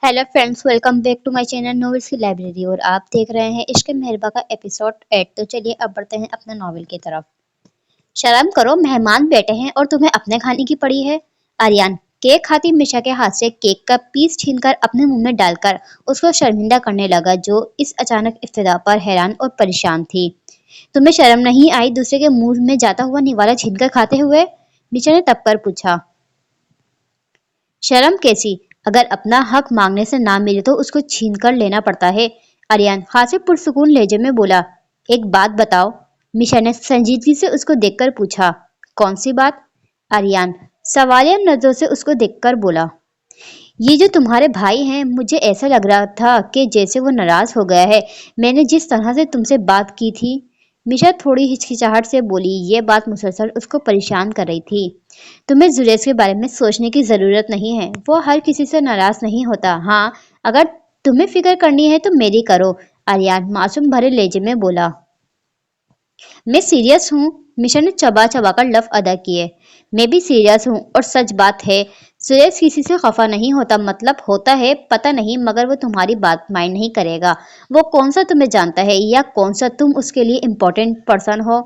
Hello friends, welcome back to my channel novels की library. और आप देख रहे हैं इश्क मेहरबा का एपिसोड 8। तो चलिए अब बढ़ते हैं अपने नॉवेल की तरफ। शर्म करो, मेहमान बैठे हैं और तुम्हें अपने खाने की पड़ी है। आर्यन केक खाती मिशा के हाथ से केक का पीस छीनकर अपने मुंह में डालकर उसको शर्मिंदा करने लगा, जो इस अचानक इब्तिदा पर हैरान और परेशान थी। तुम्हें शर्म नहीं आई दूसरे के मुंह में जाता हुआ निवाला छीनकर खाते हुए? मिशा ने तब कर पूछा। शर्म कैसी? अगर अपना हक मांगने से ना मिले तो उसको छीन कर लेना पड़ता है। आर्यन हाथ से पुरसुकून लहजे में बोला। एक बात बताओ, मिशा ने संजीदगी से उसको देखकर पूछा। कौन सी बात? आर्यन सवालिया नजरों से उसको देखकर बोला। ये जो तुम्हारे भाई हैं, मुझे ऐसा लग रहा था कि जैसे वो नाराज हो गया है मैंने जिस तरह से तुमसे बात की थी। मिशा थोड़ी हिचकिचाहट से बोली। ये बात मुसलसल उसको परेशान कर रही थी। तुम्हें जुरैज के बारे में सोचने की जरूरत नहीं है, वो हर किसी से नाराज नहीं होता। हाँ, अगर तुम्हें फिक्र करनी है तो मेरी करो, आर्यन मासूम भरे लहजे में बोला। मैं सीरियस हूँ, मिशा ने चबा चबा कर लफ्ज अदा किए। मैं भी सीरियस हूँ और सच बात है, सुरेश किसी से खफा नहीं होता, मतलब होता है पता नहीं, मगर वो तुम्हारी बात माइंड नहीं करेगा। वो कौन सा तुम्हें जानता है या कौन सा तुम उसके लिए इम्पोर्टेंट पर्सन हो?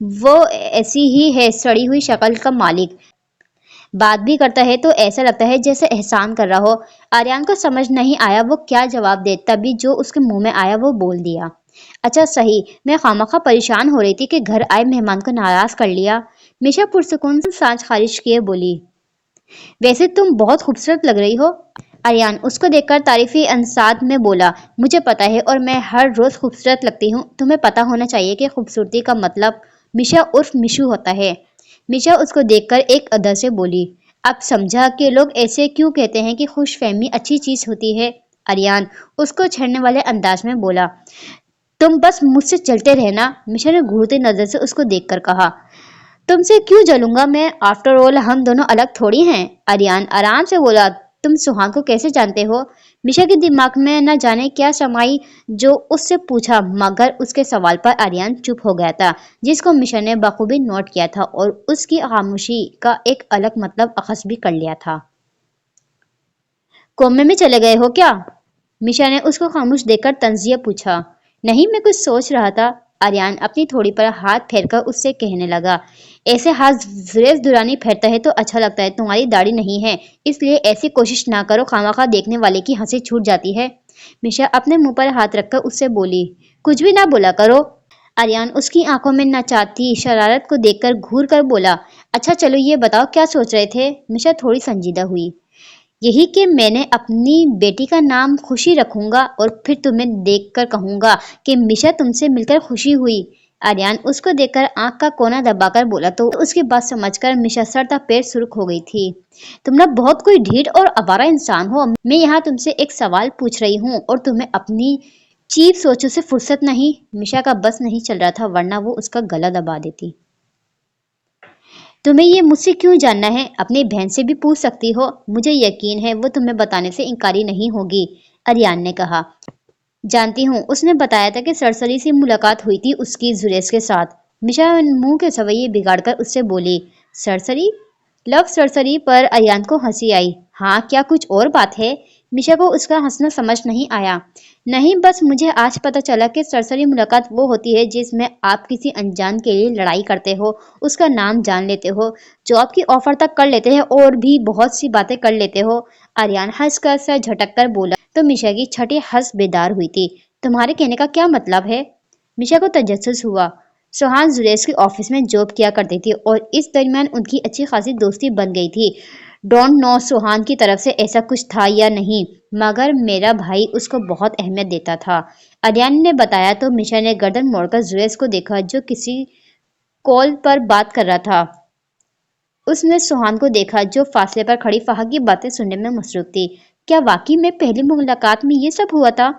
वो ऐसी ही है, सड़ी हुई शक्ल का मालिक। बात भी करता है तो ऐसा लगता है जैसे एहसान कर रहा हो। आर्यन को समझ नहीं आया वो क्या जवाब दे, तभी जो उसके मुंह में आया वो बोल दिया। अच्छा सही, मैं खामखा परेशान हो रही थी कि घर आए मेहमान को नाराज कर लिया। मिशा पुरसुकून से सांस खारिज किए बोली। वैसे तुम बहुत खूबसूरत लग रही हो। आर्यन उसको देखकर तारीफी अंदाज में बोला। मुझे पता है और मैं हर रोज खूबसूरत लगती हूँ। तुम्हें पता होना चाहिए कि खूबसूरती का मतलब मिशा उर्फ मिशू होता है। मिशा उसको देखकर एक अदा से बोली। अब समझा कि लोग ऐसे क्यों कहते हैं कि खुशफहमी अच्छी चीज होती है। आर्यन उसको छेड़ने वाले अंदाज में बोला। तुम बस मुझसे चलते रहना, मिशा ने घूरती नजर से उसको देखकर कहा। तुमसे क्यों जलूंगा मैं, आफ्टर ऑल हम दोनों अलग थोड़ी हैं। आर्यन आराम से बोला। तुम सुहान को कैसे जानते हो? मिशा के दिमाग में न जाने क्या समाई जो उससे पूछा, मगर उसके सवाल पर आर्यन चुप हो गया था, जिसको मिशा ने बखूबी नोट किया था और उसकी खामोशी का एक अलग मतलब अखज़ भी कर लिया था। कोमे में चले गए हो क्या? मिशा ने उसको खामोश देखकर तंजिया पूछा। नहीं, मैं कुछ सोच रहा था। आर्यन अपनी थोड़ी पर हाथ फेरकर उससे कहने लगा। ऐसे हाथ जुरेज दुरानी फेरता है तो अच्छा लगता है। तुम्हारी दाढ़ी नहीं है, इसलिए ऐसी कोशिश ना करो, खामखा देखने वाले की हंसी छूट जाती है। मिशा अपने मुंह पर हाथ रखकर उससे बोली। कुछ भी ना बोला करो। आर्यन उसकी आंखों में न चाहती शरारत को देखकर घूर कर बोला। अच्छा चलो ये बताओ क्या सोच रहे थे? मिशा थोड़ी संजीदा हुई। यही कि मैंने अपनी बेटी का नाम खुशी रखूंगा और फिर तुम्हें देखकर कहूंगा कि मिशा तुमसे मिलकर खुशी हुई। आर्यन उसको देखकर आंख का कोना दबाकर बोला तो उसकी बात समझकर मिशा सरता पैर सुर्ख हो गई थी। तुम ना बहुत कोई ढीठ और आवारा इंसान हो। मैं यहाँ तुमसे एक सवाल पूछ रही हूँ और तुम्हें अपनी चीप सोचों से फुर्सत नहीं। मिशा का बस नहीं चल रहा था, वरना वो उसका गला दबा देती। तुम्हें ये मुझसे क्यों जानना है? अपनी बहन से भी पूछ सकती हो, मुझे यकीन है वो तुम्हें बताने से इनकारी नहीं होगी। आर्यन ने कहा। जानती हूँ, उसने बताया था कि सरसरी से मुलाकात हुई थी उसकी जुरेज के साथ। मिशा मुंह के सवैये बिगाड़कर उससे बोली। सरसरी? लव सरसरी पर आर्यन को हंसी आई। हाँ, क्या कुछ और बात है? मिशा को उसका हंसना समझ नहीं आया। नहीं, बस मुझे आज पता चला कि सरसरी मुलाकात वो होती है जिसमें आप किसी अनजान के लिए लड़ाई करते हो, उसका नाम जान लेते हो, जॉब की ऑफर तक कर लेते हैं और भी बहुत सी बातें कर लेते हो। आर्यन हंसकर सा झटक कर बोला तो मिशा की छठी हंस बेदार हुई थी। तुम्हारे कहने का क्या मतलब है? मिशा को तजस्सुस हुआ। सोहान जुरैज के ऑफिस में जॉब किया करती थी और इस दरमियान उनकी अच्छी खासी दोस्ती बन गई थी। डोंट नो सोहान की तरफ से ऐसा कुछ था या नहीं, मगर मेरा भाई उसको बहुत अहमियत देता था। आर्यन ने बताया तो मिशा ने गर्दन मोड़कर जुरैज को देखा, जो किसी कॉल पर बात कर रहा था। उसने सोहान को देखा, जो फासले पर खड़ी फाहा की बातें सुनने में मसरूफ थी। क्या वाकई में पहली मुलाकात में ये सब हुआ था?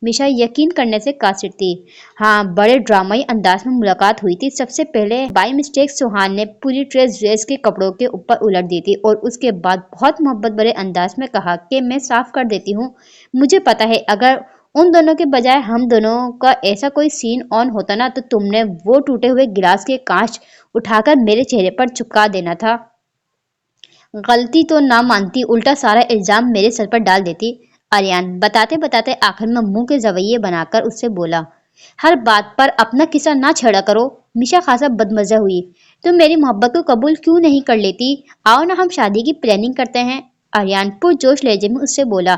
मिशा यकीन करने से कासिर थी। हाँ, बड़े ड्रामाई अंदाज में मुलाकात हुई थी। सबसे पहले बाय मिस्टेक सोहान ने पूरी ट्रेस ड्रेस के कपड़ों के ऊपर उलट दी थी और उसके बाद बहुत मोहब्बत भरे अंदाज में कहा कि मैं साफ कर देती हूँ। मुझे पता है अगर उन दोनों के बजाय हम दोनों का ऐसा कोई सीन ऑन होता ना, तो तुमने वो टूटे हुए गिलास के कांच उठाकर मेरे चेहरे पर चिपका देना था। गलती तो ना मानती, उल्टा सारा इल्जाम मेरे सर पर डाल देती। आर्यन बताते बताते आखिर में मुंह के जवैये बनाकर उससे बोला, हर बात पर अपना किस्सा ना छेड़ा करो। मिशा खासा बदमजा हुई। तुम मेरी मोहब्बत को कबूल क्यों नहीं कर लेती? आओ ना हम शादी की प्लानिंग करते हैं। आर्यन पुरजोश लहजे में उससे बोला,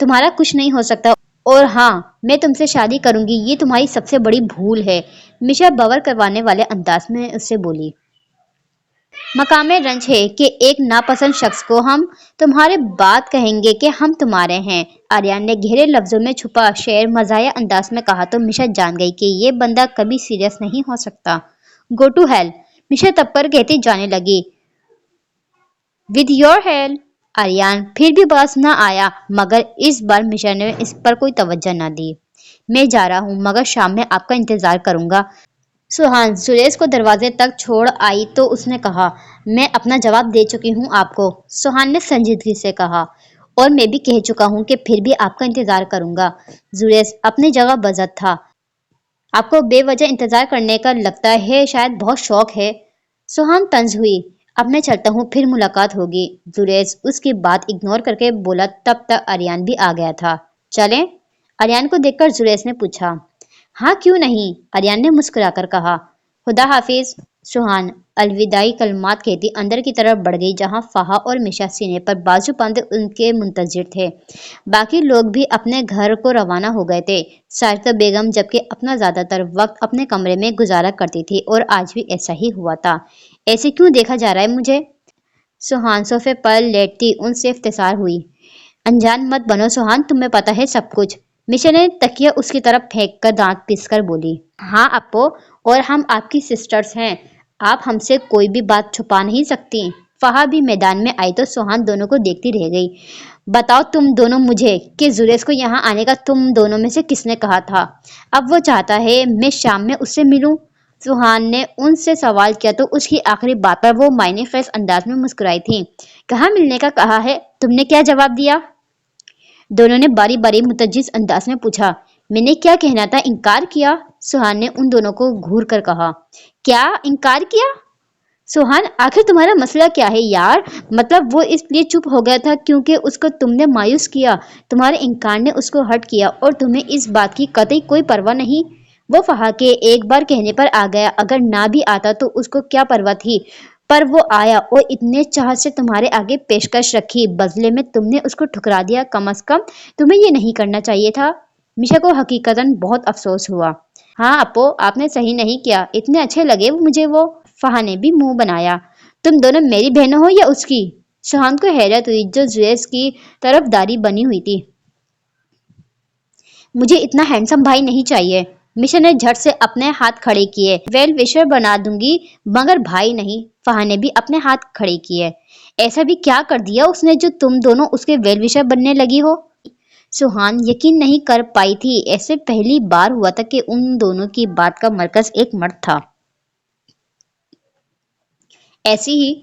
तुम्हारा कुछ नहीं हो सकता, और हाँ, मैं तुमसे शादी करूंगी, ये तुम्हारी सबसे बड़ी भूल है। मिशा बवर करवाने वाले अंदाज में उससे बोली। मकामे रंज है कि एक नापसंद शख्स को हम तुम्हारे बात कहेंगे कि हम तुम्हारे हैं। आर्यन ने गहरे लफ्जों में छुपा शेर मजाया अंदाज में कहा तो मिशा जान गई कि ये बंदा कभी सीरियस नहीं हो सकता। गो टू हेल, मिशा तब पर कहती जाने लगी। With your help. आर्यन फिर भी बस न आया, मगर इस बार मिशा ने इस पर कोई तवज्जो न दी। मैं जा रहा हूँ, मगर शाम में आपका इंतजार करूंगा। सुहान सुरेश को दरवाजे तक छोड़ आई तो उसने कहा, मैं अपना जवाब दे चुकी हूँ आपको। सुहान ने संजीदगी से कहा, और मैं भी कह चुका हूँ कि फिर भी आपका इंतजार करूंगा। सुरेश अपनी जगह बजत था। आपको बेवजह इंतजार करने का लगता है, शायद बहुत शौक है। सुहान तंज हुई। अब मैं चलता हूँ, फिर मुलाकात होगी। जुरेज उसकी बात इग्नोर करके बोला। तब तक आर्यन भी आ गया था। चलें? आर्यन को देखकर जुरेज ने पूछा। हाँ क्यों नहीं, आर्यन ने मुस्कुराकर कहा। खुदा हाफिज। सुहान अलविदाई कलमात कहती अंदर की तरफ बढ़ गई, जहां फाहा और मिशा सीने पर बाजू बांधे उनके मुंतजिर थे। बाकी लोग भी अपने घर को रवाना हो गए थे। साजिदा बेगम जबकि अपना ज्यादातर वक्त अपने कमरे में गुजारा करती थी, और आज भी ऐसा ही हुआ था। ऐसे क्यों देखा जा रहा है मुझे? सुहान सोफे पर लेटती उनसे इफ्तिसार हुई। अनजान मत बनो सुहान, तुम्हें पता है सब कुछ। मिशा ने तकिया उसकी तरफ फेंक कर दांत पीसकर बोली। हाँ अप्पो, और हम आपकी सिस्टर्स हैं, आप हमसे कोई भी बात छुपा नहीं सकती। फहा भी मैदान में आई तो सुहान दोनों को देखती रह गई। बताओ तुम दोनों मुझे कि जुरेस को यहाँ आने का तुम दोनों में से किसने कहा था? अब वो चाहता है मैं शाम में उससे मिलूं। सुहान ने उनसे सवाल किया तो उसकी आखिरी बात पर वो मायने फ्रेश अंदाज में मुस्कुराई थी। कहाँ मिलने का कहा है? तुमने क्या जवाब दिया? दोनों ने बारी बारी मुतज्जिज अंदाज में पूछा। मैंने क्या कहना था, इनकार किया। सुहान ने उन दोनों को घूर कर कहा। क्या इनकार किया? सुहान आखिर तुम्हारा मसला क्या है यार? मतलब वो इसलिए चुप हो गया था क्योंकि उसको तुमने मायूस किया, तुम्हारे इनकार ने उसको हर्ट किया, और तुम्हें इस बात की कतई कोई परवाह नहीं। वो फहा के एक बार कहने पर आ गया, अगर ना भी आता तो उसको क्या परवाह थी। पर वो आया और इतने चाहत से तुम्हारे आगे पेशकश रखी, बदले में तुमने उसको ठुकरा दिया। कम अज कम तुम्हें ये नहीं करना चाहिए था। मिशा को हकीकतन बहुत अफसोस हुआ। हाँ अपो, आपने सही नहीं किया, इतने अच्छे लगे मुझे वो। फहा ने भी मुंह बनाया। तुम दोनों मेरी बहनों हो या उसकी? सुहान को हैरत हुई, जो जुएस की तरफदारी बनी हुई थी। मुझे इतना हैंडसम भाई नहीं चाहिए। मिशा ने झट से अपने हाथ खड़े किए। वेल विशर बना दूंगी, मगर भाई नहीं। फहा ने भी अपने हाथ खड़े किए। ऐसा भी क्या कर दिया उसने जो तुम दोनों उसके वेल विशर बनने लगी हो? सुहान यकीन नहीं कर पाई थी। ऐसे पहली बार हुआ था कि उन दोनों की बात का मरकज एक मर्द था। ऐसी ही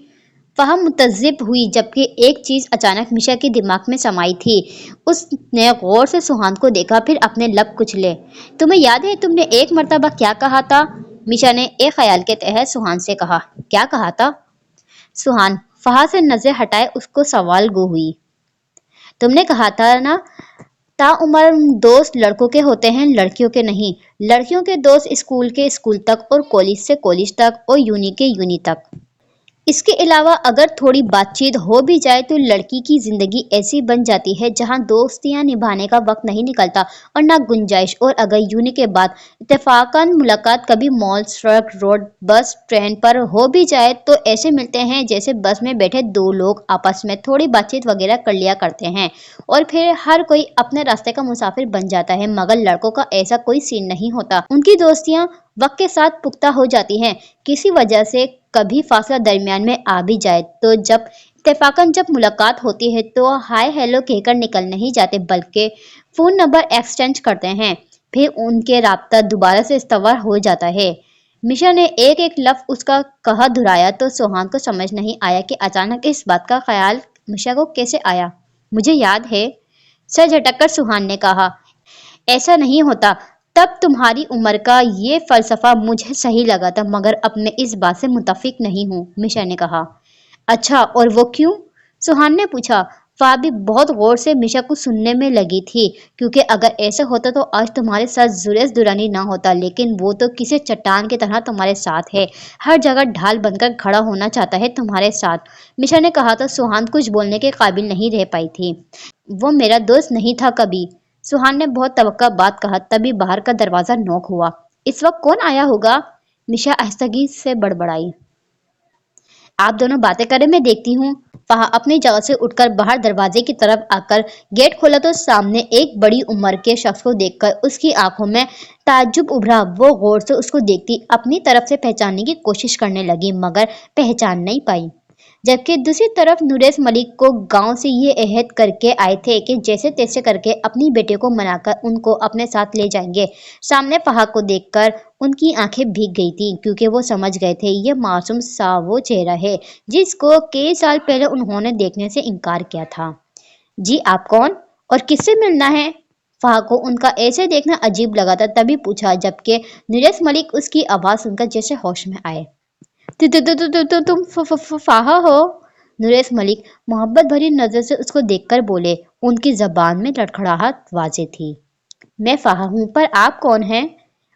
फहम मुतज़्ज़िब हुई, जबकि एक चीज अचानक मिशा के दिमाग में समाई थी। उसने गौर से सुहान को देखा, फिर अपने लब कुचले। तुम्हें याद है तुमने एक मर्तबा क्या कहा था? मिशा ने एक ख्याल के तहत सुहान से कहा। क्या कहा था? सुहान फहा से नजर हटाए उसको सवाल गो हुई। तुमने कहा था ना, ताउम्र दोस्त लड़कों के होते हैं, लड़कियों के नहीं। लड़कियों के दोस्त स्कूल के स्कूल तक, और कॉलेज से कॉलेज तक, और यूनी के यूनी तक। इसके अलावा अगर थोड़ी बातचीत हो भी जाए तो लड़की की जिंदगी ऐसी बन जाती है जहां दोस्तियां निभाने का वक्त नहीं निकलता और ना गुंजाइश। और अगर यूनी के बाद इत्तेफाकन मुलाकात कभी मॉल, सड़क, रोड, बस, ट्रेन पर हो भी जाए तो ऐसे मिलते हैं जैसे बस में बैठे दो लोग आपस में थोड़ी बातचीत वगैरह कर लिया करते हैं, और फिर हर कोई अपने रास्ते का मुसाफिर बन जाता है। मगर लड़कों का ऐसा कोई सीन नहीं होता। उनकी दोस्तियां वक्त के साथ पुख्ता हो जाती हैं। किसी वजह से कभी फासला दरमियान में आ भी जाए तो जब इत्तेफाकन जब मुलाकात होती है तो हाय हेलो कहकर निकल नहीं जाते, बल्कि फोन नंबर एक्सचेंज करते हैं। फिर उनके राब्ता दोबारा से इस्तवार हो जाता है। मिशा ने एक एक लफ्ज उसका कहा दोहराया तो सुहान को समझ नहीं आया कि अचानक इस बात का ख्याल मिशा को कैसे आया। मुझे याद है, सर झटक कर सुहान ने कहा। ऐसा नहीं होता, तब तुम्हारी उम्र का ये फलसफा मुझे सही लगा था, मगर अब मैं इस बात से मुतफिक नहीं हूँ। मिशा ने कहा। अच्छा, और वो क्यों? सुहान ने पूछा। फा भी बहुत गौर से मिशा को सुनने में लगी थी, क्योंकि अगर ऐसा होता तो आज तुम्हारे साथ जुरेज दुरानी ना होता, लेकिन वो तो किसी चट्टान की तरह तुम्हारे साथ है, हर जगह ढाल बनकर खड़ा होना चाहता है तुम्हारे साथ। मिशा ने कहा तो सुहान कुछ बोलने के काबिल नहीं रह पाई थी। वो मेरा दोस्त नहीं था कभी। सुहान ने बहुत तवक्का बात कहा, तभी बाहर का दरवाजा नॉक हुआ। इस वक्त कौन आया होगा? मिशा आहिस्तगी से बड़बड़ाई। आप दोनों बातें करें, मैं देखती हूँ। फहा अपनी जगह से उठकर बाहर दरवाजे की तरफ आकर गेट खोला तो सामने एक बड़ी उम्र के शख्स को देखकर उसकी आंखों में ताज्जुब उभरा। वो गौर से उसको देखती अपनी तरफ से पहचानने की कोशिश करने लगी, मगर पहचान नहीं पाई। जबकि दूसरी तरफ नुरेश मलिक को गांव से ये अहद करके आए थे कि जैसे तैसे करके अपनी बेटे को मनाकर उनको अपने साथ ले जाएंगे। सामने फहा को देखकर उनकी आंखें भीग गई थी, क्योंकि वो समझ गए थे ये मासूम सा वो चेहरा है जिसको कई साल पहले उन्होंने देखने से इनकार किया था। जी आप कौन और किससे मिलना है? फहा को उनका ऐसे देखना अजीब लगा था, तभी पूछा, जबकि नुरेश मलिक उसकी आवाज सुनकर जैसे होश में आए। तुम फाहा हो? नुरेश मलिक मोहब्बत भरी नजर से उसको देखकर बोले। उनकी जबान में लड़खड़ाहट वाजे थी। मैं फाहा हूँ, पर आप कौन हैं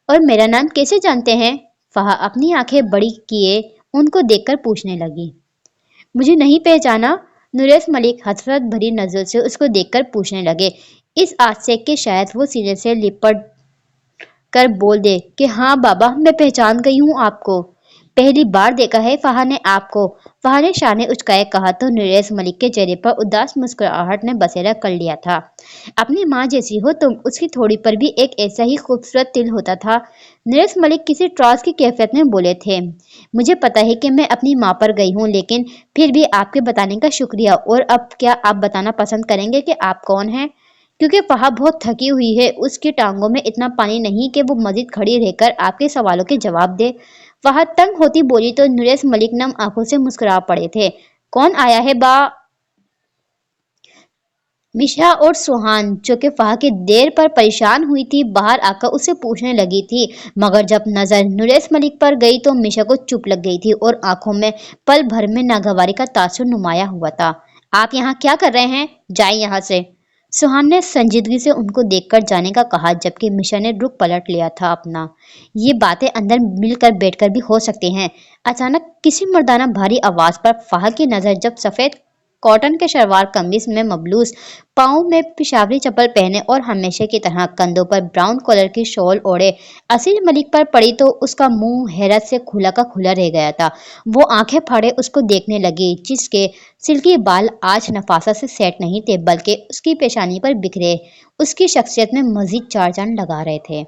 और मेरा नाम कैसे जानते हैं? फाहा अपनी आंखें बड़ी किए उनको देखकर पूछने लगी। मुझे नहीं पहचाना? नुरेश मलिक हसरत भरी नजर से उसको देखकर पूछने लगे, इस आस से कि शायद वो सीने से लिपट कर बोल दे कि हाँ बाबा, मैं पहचान गई हूँ आपको। पहली बार देखा है फहा ने आपको। फहा ने शाने उचकाए कहा तो नुरेश मलिक के चेहरे पर उदास मुस्कुराहट ने बसेरा कर लिया था। अपनी माँ जैसी हो तुम, उसकी थोड़ी पर भी एक ऐसा ही खूबसूरत तिल होता था। नुरेश मलिक किसी ट्रास की कैफियत में बोले थे। मुझे पता है कि मैं अपनी माँ पर गई हूँ, लेकिन फिर भी आपके बताने का शुक्रिया। और अब क्या आप बताना पसंद करेंगे कि आप कौन हैं? क्योंकि फहा बहुत थकी हुई है, उसकी टांगों में इतना पानी नहीं कि वो मजीद खड़ी रहकर आपके सवालों के जवाब दे। फहा तंग होती बोली तो नुरेश मलिक नम आंखों से मुस्कुरा पड़े थे। कौन आया है बा? मिशा और सुहान, जो कि फहा की देर पर परेशान हुई थी, बाहर आकर उसे पूछने लगी थी, मगर जब नजर नुरेश मलिक पर गई तो मिशा को चुप लग गई थी और आंखों में पल भर में नागवारी का तासुर नुमाया हुआ था। आप यहाँ क्या कर रहे हैं? जाए यहाँ से। सुहान ने संजीदगी से उनको देखकर जाने का कहा, जबकि मिशा ने रुख पलट लिया था अपना। ये बातें अंदर मिलकर बैठकर भी हो सकती हैं। अचानक किसी मर्दाना भारी आवाज पर फहा की नजर जब सफेद कॉटन के शलवार कमीज में मबलूस, पाँव में पिशावरी चप्पल पहने और हमेशा की तरह कंधों पर ब्राउन कलर की शॉल ओढ़े असीर मलिक पर पड़ी तो उसका मुंह हैरत से खुला का खुला रह गया था। वो आंखें फाड़े उसको देखने लगी, जिसके सिल्की बाल आज नफासा से सेट नहीं थे, बल्कि उसकी पेशानी पर बिखरे उसकी शख्सियत में मजीद चार चांद लगा रहे थे।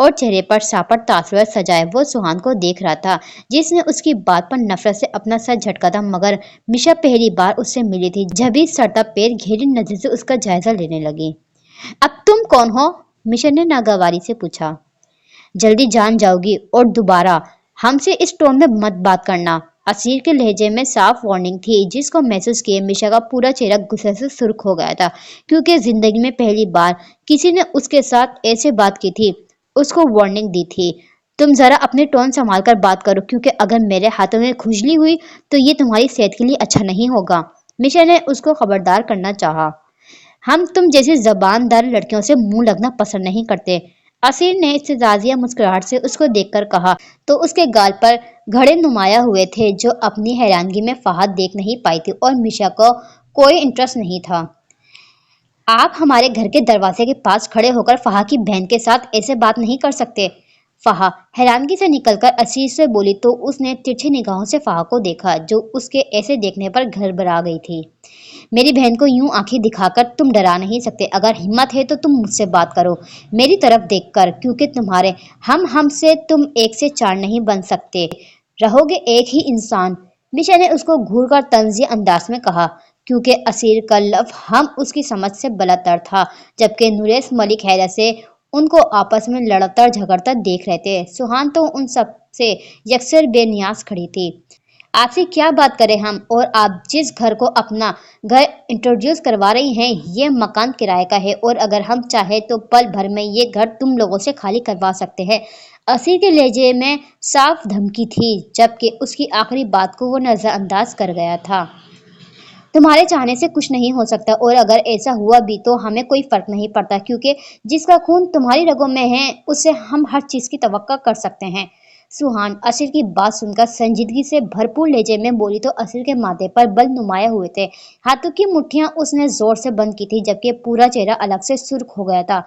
और चेहरे पर सापट तासुरात सजाए वो सुहान को देख रहा था, जिसने उसकी बात पर नफरत से अपना सर झटका था, मगर मिशा पहली बार उससे मिली थी। जब भी सड़ता पैर घेरी नजर से उसका जायजा लेने लगी। अब तुम कौन हो? मिशा ने नागवारी से पूछा। जल्दी जान जाओगी और दोबारा हमसे इस टोन में मत बात करना। असीर के लहजे में साफ वार्निंग थी, जिसको महसूस किए मिशा का पूरा चेहरा गुस्से से सुर्ख हो गया था, क्योंकि जिंदगी में पहली बार किसी ने उसके साथ ऐसे बात की थी, उसको वार्निंग दी थी। तुम जरा अपने टोन संभाल कर बात करो, क्योंकि अगर मेरे हाथों में खुजली हुई तो ये तुम्हारी सेहत के लिए अच्छा नहीं होगा। मिशा ने उसको खबरदार करना चाहा। हम तुम जैसी जबानदार लड़कियों से मुंह लगना पसंद नहीं करते। असीर ने इस्तेजाजिया मुस्कुराहट से उसको देखकर कहा तो उसके गाल पर घड़े नुमाया हुए थे, जो अपनी हैरानगी में फहाद देख नहीं पाई थी और मिशा को कोई इंटरेस्ट नहीं था। आप हमारे घर के दरवाजे के पास खड़े होकर फहा की बहन के साथ ऐसे बात नहीं कर सकते। फहा हैरानगी से निकलकर असीर से बोली तो उसने तिरछी निगाहों से फहा को देखा, जो उसके ऐसे देखने पर घबरा गई थी। मेरी बहन को यूं आंखें दिखाकर तुम डरा नहीं सकते। अगर हिम्मत है तो तुम मुझसे बात करो, मेरी तरफ देखकर, क्योंकि तुम्हारे हमसे तुम एक से चार नहीं बन सकते, रहोगे एक ही इंसान। मिशा ने उसको घूर कर तंजी अंदाज में कहा, क्योंकि असीर का लफ्ज हम उसकी समझ से बलतर था, जबकि नुरेश मलिक हैरत से उनको आपस में लड़ता झगड़ता देख रहे थे। सुहान तो उन सब से यकसर बेनियाज खड़ी थी। आपसे क्या बात करें हम, और आप जिस घर को अपना घर इंट्रोड्यूस करवा रही हैं, ये मकान किराए का है, और अगर हम चाहे तो पल भर में ये घर तुम लोगों से खाली करवा सकते हैं। असीर के लहजे में साफ धमकी थी, जबकि उसकी आखिरी बात को वो नजरअंदाज कर गया था। तुम्हारे चाहने से कुछ नहीं हो सकता, और अगर ऐसा हुआ भी तो हमें कोई फर्क नहीं पड़ता, क्योंकि जिसका खून तुम्हारी रगों में है उससे हम हर चीज की तवक्का कर सकते हैं। सुहान असीर की बात सुनकर संजीदगी से भरपूर लहजे में बोली तो असीर के माथे पर बल नुमाया हुए थे। हाथों की मुट्ठियां उसने जोर से बंद की थी, जबकि पूरा चेहरा अलग से सुर्ख हो गया था।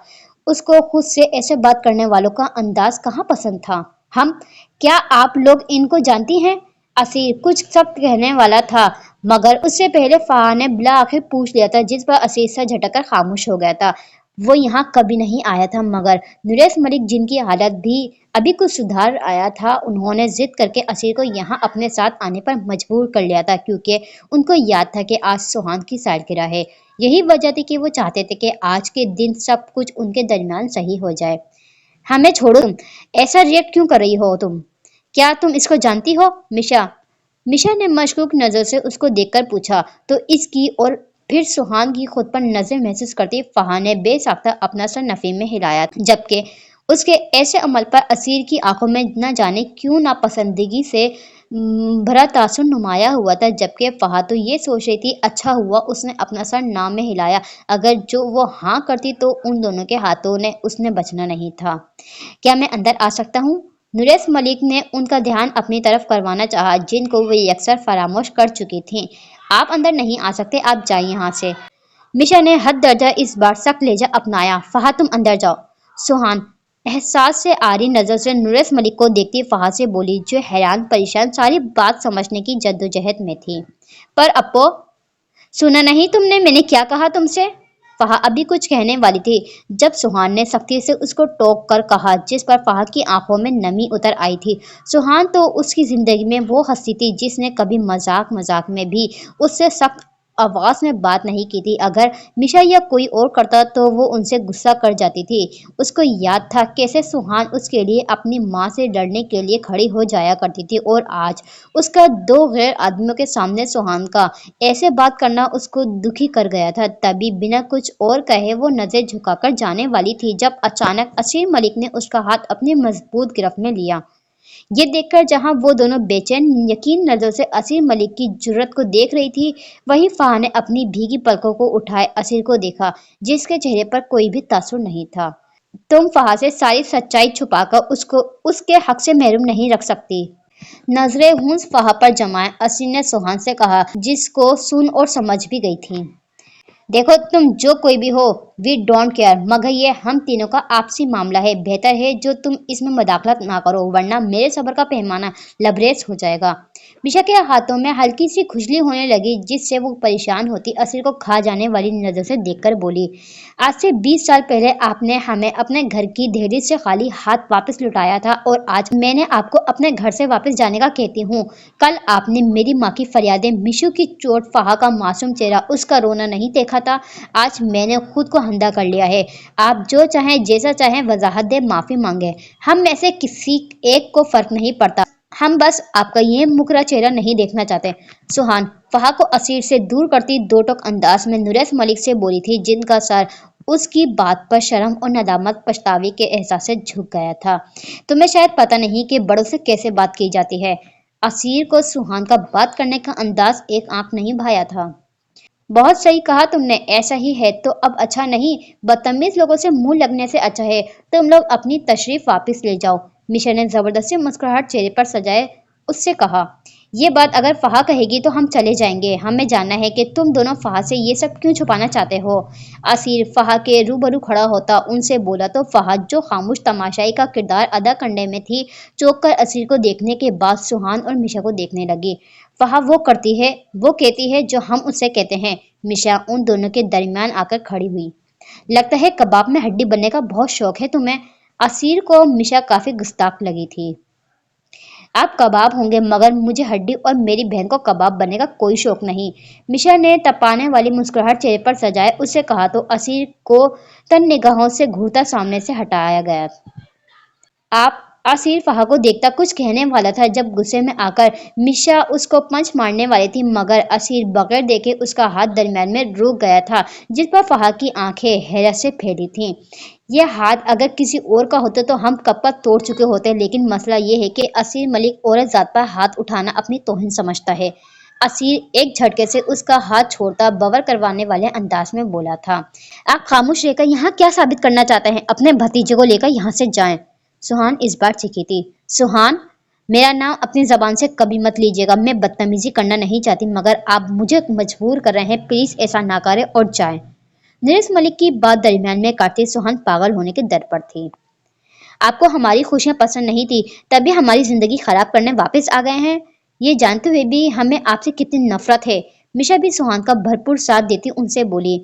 उसको खुद से ऐसे बात करने वालों का अंदाज कहाँ पसंद था। हम क्या आप लोग इनको जानती हैं? असीर कुछ सख्त कहने वाला था, मगर उससे पहले फहा ने बिला आखिर पूछ लिया था, जिस पर असीर सा झटक खामोश हो गया था। वो यहाँ कभी नहीं आया था, मगर नुरेश मलिक जिनकी हालत भी अभी कुछ सुधार आया था, उन्होंने जिद करके असीर को यहाँ अपने साथ आने पर मजबूर कर लिया था, क्योंकि उनको याद था कि आज सुहान की सालगिरह है। यही वजह थी कि वो चाहते थे कि आज के दिन सब कुछ उनके दरमियान सही हो जाए। हमें छोड़ो तुम, ऐसा रिएक्ट क्यों कर रही हो तुम? क्या तुम इसको जानती हो? मिशा मिशा ने मशकूक नजर से उसको देखकर पूछा तो इसकी और फिर सुहान की खुद पर नजर महसूस करती फहा ने बेसाख्ता अपना सर नफी में हिलाया, जबकि उसके ऐसे अमल पर असीर की आंखों में न जाने क्यों नापसंदगी से भरा तासुर नुमाया हुआ था। जबकि फहा तो ये सोच रही थी अच्छा हुआ उसने अपना सर ना में हिलाया, अगर जो वो हाँ करती तो उन दोनों के हाथों ने उसने बचना नहीं था। क्या मैं अंदर आ सकता हूँ? नुरेश मलिक ने उनका ध्यान अपनी तरफ करवाना चाहा, जिनको वे अक्सर फरामोश कर चुकी थीं। आप अंदर नहीं आ सकते, आप जाइए यहाँ से। मिशा ने हद दर्जा इस बार सख्त लहजा अपनाया। फहा तुम अंदर जाओ। सुहान एहसास से आरी नजर से नुरेश मलिक को देखती फहा से बोली, जो हैरान परेशान सारी बात समझने की जद्दोजहद में थी। पर अप्पो, सुना नहीं तुमने मैंने क्या कहा तुमसे? फहा अभी कुछ कहने वाली थी जब सुहान ने सख्ती से उसको टोक कर कहा, जिस पर फहा की आंखों में नमी उतर आई थी। सुहान तो उसकी जिंदगी में वो हस्ती थी जिसने कभी मजाक मजाक में भी उससे सख्त आवाज में बात नहीं की थी। अगर मिशा या कोई और करता तो वो उनसे गुस्सा कर जाती थी। उसको याद था कैसे सुहान उसके लिए अपनी माँ से लड़ने के लिए खड़ी हो जाया करती थी, और आज उसका दो गैर आदमियों के सामने सुहान का ऐसे बात करना उसको दुखी कर गया था। तभी बिना कुछ और कहे वो नजर झुकाकर जाने वाली थी, जब अचानक असीर मलिक ने उसका हाथ अपनी मजबूत गिरफ्त में लिया। ये देखकर जहां वो दोनों बेचैन यकीन नजर से असीर मलिक की जुर्रत को देख रही थी, वहीं फहा ने अपनी भीगी पलकों को उठाए असीर को देखा, जिसके चेहरे पर कोई भी तासुर नहीं था। तुम फहा से सारी सच्चाई छुपाकर उसको उसके हक से महरूम नहीं रख सकती। नजरें हुंस फहा पर जमाए असीर ने सुहान से कहा, जिसको सुन और समझ भी गई थी। देखो तुम जो कोई भी हो, वी डोंट केयर, मगर ये हम तीनों का आपसी मामला है। बेहतर है जो तुम इसमें मदाखलत ना करो, वरना मेरे सब्र का पैमाना लबरेज हो जाएगा। मिशा के हाथों में हल्की सी खुजली होने लगी, जिससे वो परेशान होती असीर को खा जाने वाली नजर से देखकर बोली, आज से 20 साल पहले आपने हमें अपने घर की देहरी से खाली हाथ वापस लुटाया था, और आज मैंने आपको अपने घर से वापस जाने का कहती हूँ। कल आपने मेरी माँ की फरियादें, मिशु की चोट, फहा का मासूम चेहरा, उसका रोना नहीं देखा था। आज मैंने खुद को हंदा कर लिया है। आप जो चाहें जैसा चाहें वजाहत दे, माफी मांगे, हम में से किसी एक को फर्क नहीं पड़ता। हम बस आपका ये मुकरा चेहरा नहीं देखना चाहते। सुहान फहा को असीर से दूर करती दो टोक अंदाज में नुरेश मलिक से बोली थी, जिनका सर उसकी बात पर शर्म और नदामत पछतावे के एहसास से झुक गया था। तुम्हें शायद पता नहीं कि बड़ों से कैसे बात की जाती है। असीर को सुहान का बात करने का अंदाज एक आंख नहीं भाया था। बहुत सही कहा तुमने, ऐसा ही है तो अब अच्छा नहीं, बदतमीज लोगों से मुंह लगने से अच्छा है तुम लोग अपनी तशरीफ वापस ले जाओ। मिशा ने जबरदस्ती मुस्कुराहट चेहरे पर सजाए उससे कहा, ये बात अगर फहा कहेगी तो हम चले जाएंगे। हमें जानना है कि तुम दोनों फहा से ये सब क्यों छुपाना चाहते हो। असीर फहा के रूबरू खड़ा होता उनसे बोला तो फहा, जो खामोश तमाशाई का किरदार अदा करने में थी, चौंक कर असीर को देखने के बाद सुहान और मिशा को देखने लगी। फहा वो करती है, वो कहती है जो हम उससे कहते हैं। मिशा उन दोनों के दरमियान आकर खड़ी हुई। लगता है कबाब में हड्डी बनने का बहुत शौक है तुम्हें। असीर को मिशा काफी गुस्ताख लगी थी। आप कबाब होंगे, मगर मुझे हड्डी और मेरी बहन को कबाब बनने का कोई शौक नहीं। मिशा ने तपाने वाली मुस्कुराहट चेहरे पर सजाए उससे कहा तो असीर को तन निगाहों से घूरता सामने से हटाया गया। आप असीर फहा को देखता कुछ कहने वाला था, जब गुस्से में आकर मिशा उसको पंच मारने वाली थी, मगर असीर बगैर देखे उसका हाथ दरमियान में रुक गया था, जिस पर फहा की आंखें हैरत से फैली थीं। यह हाथ अगर किसी और का होता तो हम कब का तोड़ चुके होते, लेकिन मसला ये है कि असीर मलिक औरत जात पर हाथ उठाना अपनी तौहीन समझता है। اسیر ایک جھٹکے سے اس کا ہاتھ چھوڑتا باور کروانے والے انداز میں بولا تھا، آپ خاموش رہ کر یہاں کیا ثابت کرنا چاہتے ہیں؟ اپنے بھتیجے کو لے کر یہاں سے جائیں۔ سوہان اس بار چیخی تھی، سوہان، میرا نام اپنی زبان سے کبھی مت لیجیے گا، میں بدتمیزی کرنا نہیں چاہتی مگر آپ مجھے مجبور کر رہے ہیں، پلیز ایسا نہ کریں اور جائیں۔ نریش ملک کی بات درمیان میں کاٹتے سوہان پاگل ہونے کے در پر تھی۔ آپ کو ہماری خوشیاں پسند نہیں تھی تبھی ہماری زندگی خراب کرنے واپس آ گئے ہیں؟ یہ جانتے ہوئے بھی ہمیں آپ سے کتنی نفرت ہے۔ میشا بھی سوہان کا بھرپور ساتھ دیتی ان سے بولی،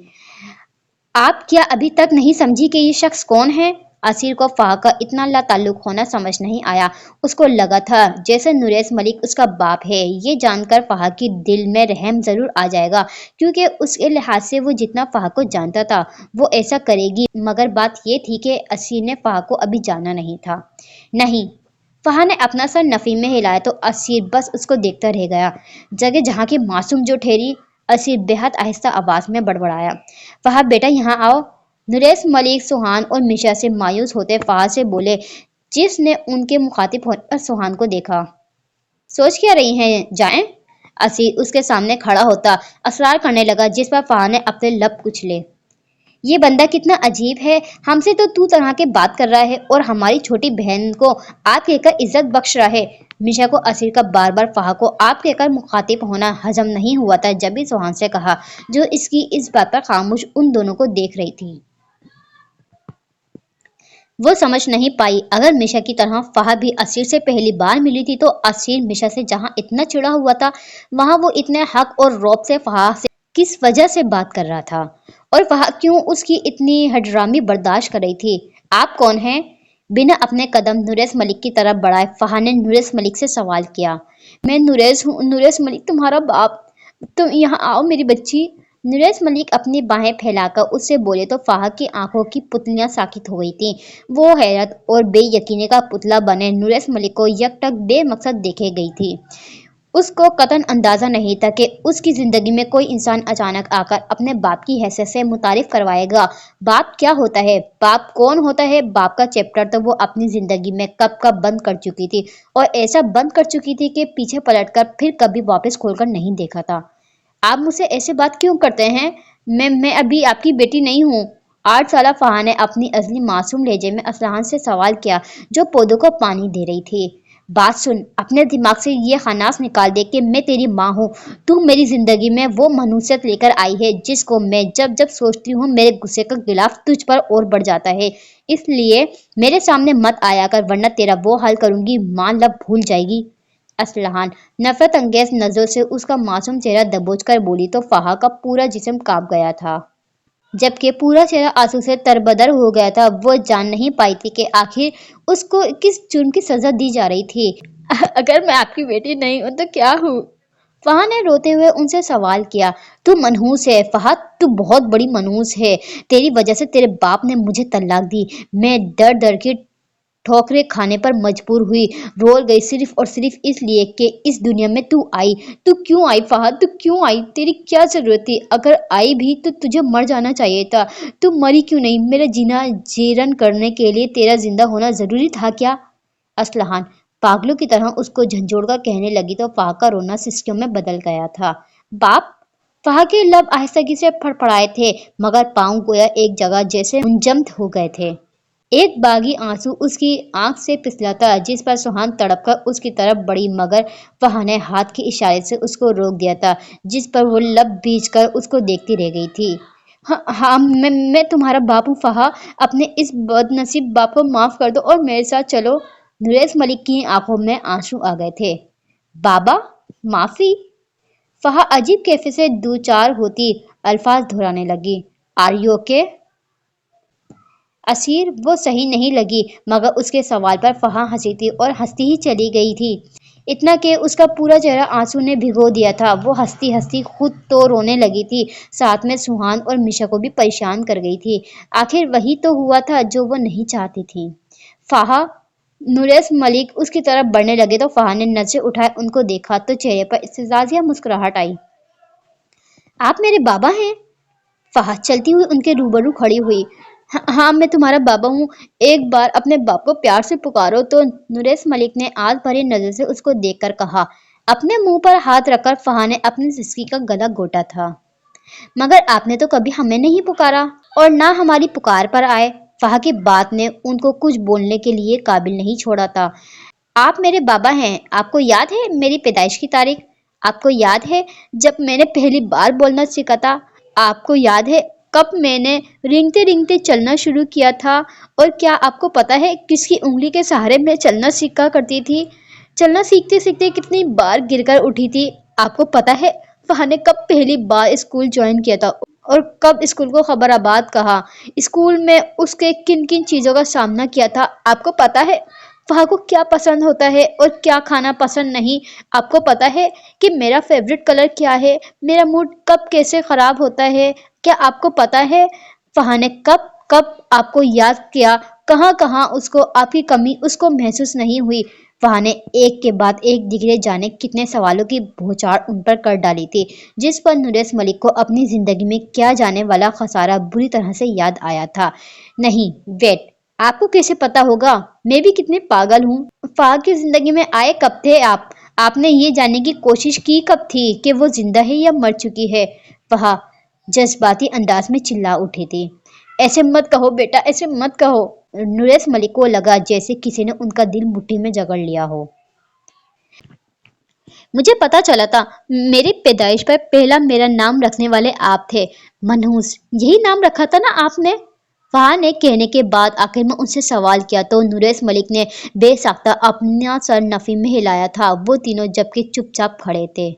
آپ کیا ابھی تک نہیں سمجھی کہ یہ شخص کون ہے؟ اسیر کو فہا کا اتنا لا تعلق ہونا سمجھ نہیں آیا۔ اس کو لگا تھا جیسے نریش ملک اس کا باپ ہے۔ یہ جان کر فہا کی دل میں رحم ضرور آ جائے گا کیونکہ اس کے لحاظ سے وہ جتنا فہا کو جانتا تھا وہ ایسا کرے گی، مگر بات یہ تھی کہ اسیر نے فہا کو ابھی جانا نہیں تھا۔ نہیں، فہا نے اپنا سر نفی میں ہلایا تو اسیر بس اس کو دیکھتا رہ گیا۔ جگہ جہاں کی معصوم جو ٹھہری، اسیر بے حد آہستہ آواز میں بڑبڑایا، فہا بیٹا یہاں آؤ۔ نریش ملک سوہان اور میشا سے مایوس ہوتے فہا سے بولے، جس نے ان کے مخاطب ہونے پر سوہان کو دیکھا۔ سوچ کیا رہی ہیں، جائیں؟ اسیر اس کے سامنے کھڑا ہوتا اصرار کرنے لگا، جس پر فہا نے اپنے لب کچلے۔ یہ بندہ کتنا عجیب ہے، ہم سے تو طرح کے بات کر رہا ہے اور ہماری چھوٹی بہن کو آپ کہہ کر عزت بخش رہا ہے۔ میشا کو اسیر کا بار بار فہا کو آپ کہہ کر مخاطب ہونا ہضم نہیں ہوا تھا جب بھی سوہان سے کہا، جو اس کی اس بات پر خاموش ان دونوں کو دیکھ رہی تھی۔ وہ سمجھ نہیں پائی اگر میشا کی طرح فہا بھی اسیر سے پہلی بار ملی تھی تو اسیر میشا سے جہاں اتنا چڑا ہوا تھا وہاں وہ اتنے حق اور رعب سے فہا سے کس وجہ سے بات کر رہا تھا، اور فہا کیوں اس کی اتنی ہڈرامی برداشت کر رہی تھی۔ آپ کون ہیں؟ بنا اپنے قدم نریش ملک کی طرف بڑھائے فہا نے نریش ملک سے سوال کیا۔ میں نریش ہوں، نریش ملک تمہارا باپ، تم یہاں آؤ میری بچی۔ نریش ملک اپنی باہیں پھیلا کر اس سے بولے تو فہا کی آنکھوں کی پتلیاں ساکت ہو گئی تھیں۔ وہ حیرت اور بے یقینی کا پتلا بنے نریش ملک کو یک ٹک بے مقصد دیکھے گئی تھی۔ اس کو قطعاً اندازہ نہیں تھا کہ اس کی زندگی میں کوئی انسان اچانک آ کر اپنے باپ کی حیثیت سے متعارف کروائے گا۔ باپ کیا ہوتا ہے، باپ کون ہوتا ہے؟ باپ کا چیپٹر تو وہ اپنی زندگی میں کب کا بند کر چکی تھی، اور ایسا بند کر چکی تھی کہ پیچھے پلٹ کر پھر کبھی واپس کھول کر نہیں دیکھا تھا۔ آپ مجھ سے ایسے بات کیوں کرتے ہیں؟ میں ابھی آپ کی بیٹی نہیں ہوں۔ 8 سالہ فہا نے اپنی ازلی معصوم لہجے میں اسلحان سے سوال کیا جو پودوں کو پانی دے رہی تھی۔ بات سن، اپنے دماغ سے یہ خناس نکال دے کہ میں تیری ماں ہوں۔ تو میری زندگی میں وہ منحوسیت لے کر آئی ہے جس کو میں جب جب سوچتی ہوں میرے غصے کا غلاف تجھ پر اور بڑھ جاتا ہے۔ اس لیے میرے سامنے مت آیا کر ورنہ تیرا وہ حال کروں گی ماں لب بھول جائے گی۔ اسلحان نفرت انگیز نظروں سے اس کا معصوم چہرہ دبوچ کر بولی تو فہا کا پورا جسم کانپ گیا تھا، جبکہ پورا چہرہ آنسو سے تربدر ہو گیا تھا۔ وہ جان نہیں پائی تھی کہ آخر اس کو کس جرم کی سزا دی جا رہی تھی۔ اگر میں آپ کی بیٹی نہیں ہوں تو کیا ہوں؟ فہا نے روتے ہوئے ان سے سوال کیا۔ تو منحوس ہے فہا، تو بہت بڑی منحوس ہے۔ تیری وجہ سے تیرے باپ نے مجھے طلاق دی، میں در در کی ٹھوکریں کھانے پر مجبور ہوئی، رول گئی صرف اور صرف اس لیے کہ اس دنیا میں تو آئی۔ تو کیوں آئی فہا، تو کیوں آئی؟ تیری کیا ضرورت تھی؟ اگر آئی بھی تو تجھے مر جانا چاہیے تھا، تو مری کیوں نہیں؟ میرا جینا جیرن کرنے کے لیے تیرا زندہ ہونا ضروری تھا کیا؟ اسلحان پاگلوں کی طرح اس کو جھنجھوڑ کر کہنے لگی تو فہا کا رونا سسکیوں میں بدل گیا تھا۔ باپ؟ فہا کے لب آہستگی سے پھڑپڑائے تھے مگر پاؤں گویا ایک جگہ جیسے منجمد ہو گئے تھے۔ ایک باغی آنسو اس کی آنکھ سے پھسلا تھا جس پر سوہان تڑپ کر اس کی طرف بڑھی مگر فہا نے ہاتھ کے اشارے سے اس کو روک دیا تھا، جس پر وہ لب بھیج کر اس کو دیکھتی رہ گئی تھی۔ ہاں میں تمہارا باپ ہوں فہا، اپنے اس بد نصیب باپ کو معاف کر دو اور میرے ساتھ چلو۔ نریش ملک کی آنکھوں میں آنسو آ گئے تھے۔ بابا، معافی؟ فہا عجیب کیفیت سے دوچار ہوتی الفاظ دہرانے لگی۔ Are you okay? اسیر وہ صحیح نہیں لگی مگر اس کے سوال پر فہا ہنسی تھی اور ہنستی ہی چلی گئی تھی، اتنا کہ اس کا پورا چہرہ آنسو نے بھگو دیا تھا۔ وہ ہنستی ہنستی خود تو رونے لگی تھی، ساتھ میں سوہان اور میشا کو بھی پریشان کر گئی تھی۔ آخر وہی تو ہوا تھا جو وہ نہیں چاہتی تھی۔ فہا، نریش ملک اس کی طرف بڑھنے لگے تو فہا نے نظریں اٹھائے ان کو دیکھا تو چہرے پر استحضاء مسکراہٹ آئی۔ آپ میرے بابا ہیں؟ فہا چلتی ہوئی ان کے روبرو کھڑی ہوئی۔ ہاں میں تمہارا بابا ہوں، ایک بار اپنے باپ کو پیار سے پکارو تو نریش ملک نے آس بھری نظر سے اس کو دیکھ کر کہا۔ अपने मुंह पर हाथ रखकर फहा ने अपनी सिसकी का गला घोटा था। मगर आपने तो कभी हमें नहीं पुकारा और ना हमारी पुकार पर आए। फहा की बात ने उनको कुछ बोलने के लिए काबिल नहीं छोड़ा था। आप मेरे बाबा हैं। आपको याद है मेरी पैदाइश की तारीख? आपको याद है जब मैंने पहली बार बोलना सीखा था? आपको याद है कब मैंने रेंगते रेंगते चलना शुरू किया था? और क्या आपको पता है किसकी उंगली के सहारे मैं चलना सीखा करती थी? चलना सीखते सीखते कितनी बार गिरकर उठी थी? आपको पता है फहा ने कब पहली बार स्कूल ज्वाइन किया था और कब स्कूल को खबराबाद कहा? स्कूल में उसके किन किन चीजों का सामना किया था? आपको पता है फहा को क्या पसंद होता है और क्या खाना पसंद नहीं? आपको पता है कि मेरा फेवरेट कलर क्या है? मेरा मूड कब कैसे खराब होता है? क्या आपको पता है फहा ने कब कब आपको याद किया? कहाँ कहाँ उसको आपकी कमी उसको महसूस नहीं हुई? फहा ने एक के बाद एक दिखरे जाने कितने सवालों की बौछार उन पर कर डाली थी, जिस पर नुरेश मलिक को अपनी जिंदगी में क्या जाने वाला खसारा बुरी तरह से याद आया था। नहीं, वेट, आपको कैसे पता होगा? मैं भी कितनी पागल हूँ। फहा की जिंदगी में आए कब थे आप? आपने ये जानने की कोशिश की कब थी कि वो जिंदा है या मर चुकी है? फहा जज्बाती अंदाज में चिल्ला उठी थी। ऐसे मत कहो बेटा, ऐसे मत कहो। नुरेश मलिक को लगा जैसे किसी ने उनका दिल मुट्ठी में जकड़ लिया हो। मुझे पता चला था, मेरी पैदाइश पर पहला मेरा नाम रखने वाले आप थे। मनहूस, यही नाम रखा था ना आपने? फहा ने कहने के बाद आखिर में उनसे सवाल किया तो नुरेश मलिक ने बेसाख्ता अपना सर नफी में हिलाया था। वो तीनों जबकि चुपचाप खड़े थे।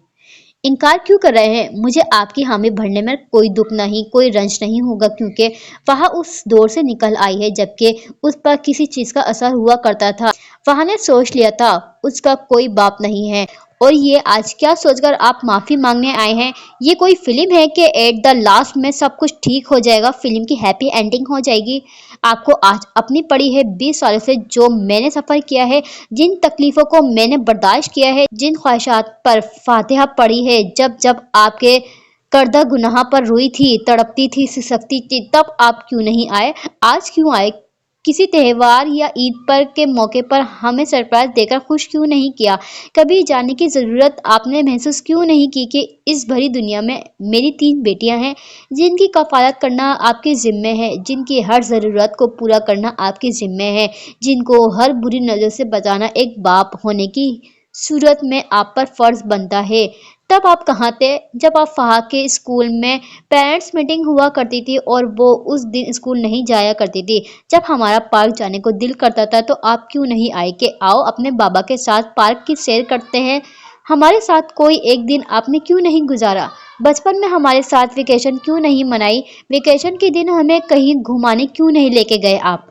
इनकार क्यों कर रहे हैं? मुझे आपकी हामी भरने में कोई दुख नहीं, कोई रंज नहीं होगा, क्योंकि फहा उस दौर से निकल आई है जबकि उस पर किसी चीज का असर हुआ करता था। फहा ने सोच लिया था उसका कोई बाप नहीं है। और ये आज क्या सोचकर आप माफी मांगने आए हैं? ये कोई फिल्म है कि एट द लास्ट में सब कुछ ठीक हो जाएगा, फिल्म की हैप्पी एंडिंग हो जाएगी? आपको आज अपनी पड़ी है 20 सालों से जो मैंने सफर किया है, जिन तकलीफों को मैंने बर्दाश्त किया है, जिन ख्वाहिशात पर फातिहा पड़ी है, जब जब आपके करदा गुनाह पर रोई थी, तड़पती थी, सिसकती थी, तब आप क्यों नहीं आए? आज क्यों आए? किसी त्योहार या ईद पर के मौके पर हमें सरप्राइज देकर खुश क्यों नहीं किया? कभी जाने की जरूरत आपने महसूस क्यों नहीं की कि इस भरी दुनिया में मेरी 3 बेटियां हैं, जिनकी कफालत करना आपके जिम्मे है, जिनकी हर जरूरत को पूरा करना आपके जिम्मे है, जिनको हर बुरी नजर से बचाना एक बाप होने की सूरत में आप पर फर्ज बनता है? तब आप कहाँ थे जब आप फहा के स्कूल में पेरेंट्स मीटिंग हुआ करती थी और वो उस दिन स्कूल नहीं जाया करती थी? जब हमारा पार्क जाने को दिल करता था तो आप क्यों नहीं आए कि आओ अपने बाबा के साथ पार्क की सैर करते हैं? हमारे साथ कोई एक दिन आपने क्यों नहीं गुजारा? बचपन में हमारे साथ वेकेशन क्यों नहीं मनाई? वेकेशन के दिन हमें कहीं घुमाने क्यों नहीं लेके गए आप?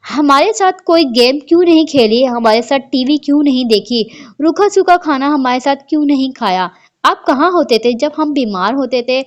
हमारे साथ कोई गेम क्यों नहीं खेली? हमारे साथ टीवी क्यों नहीं देखी? रूखा सूखा खाना हमारे साथ क्यों नहीं खाया? आप कहाँ होते थे जब हम बीमार होते थे,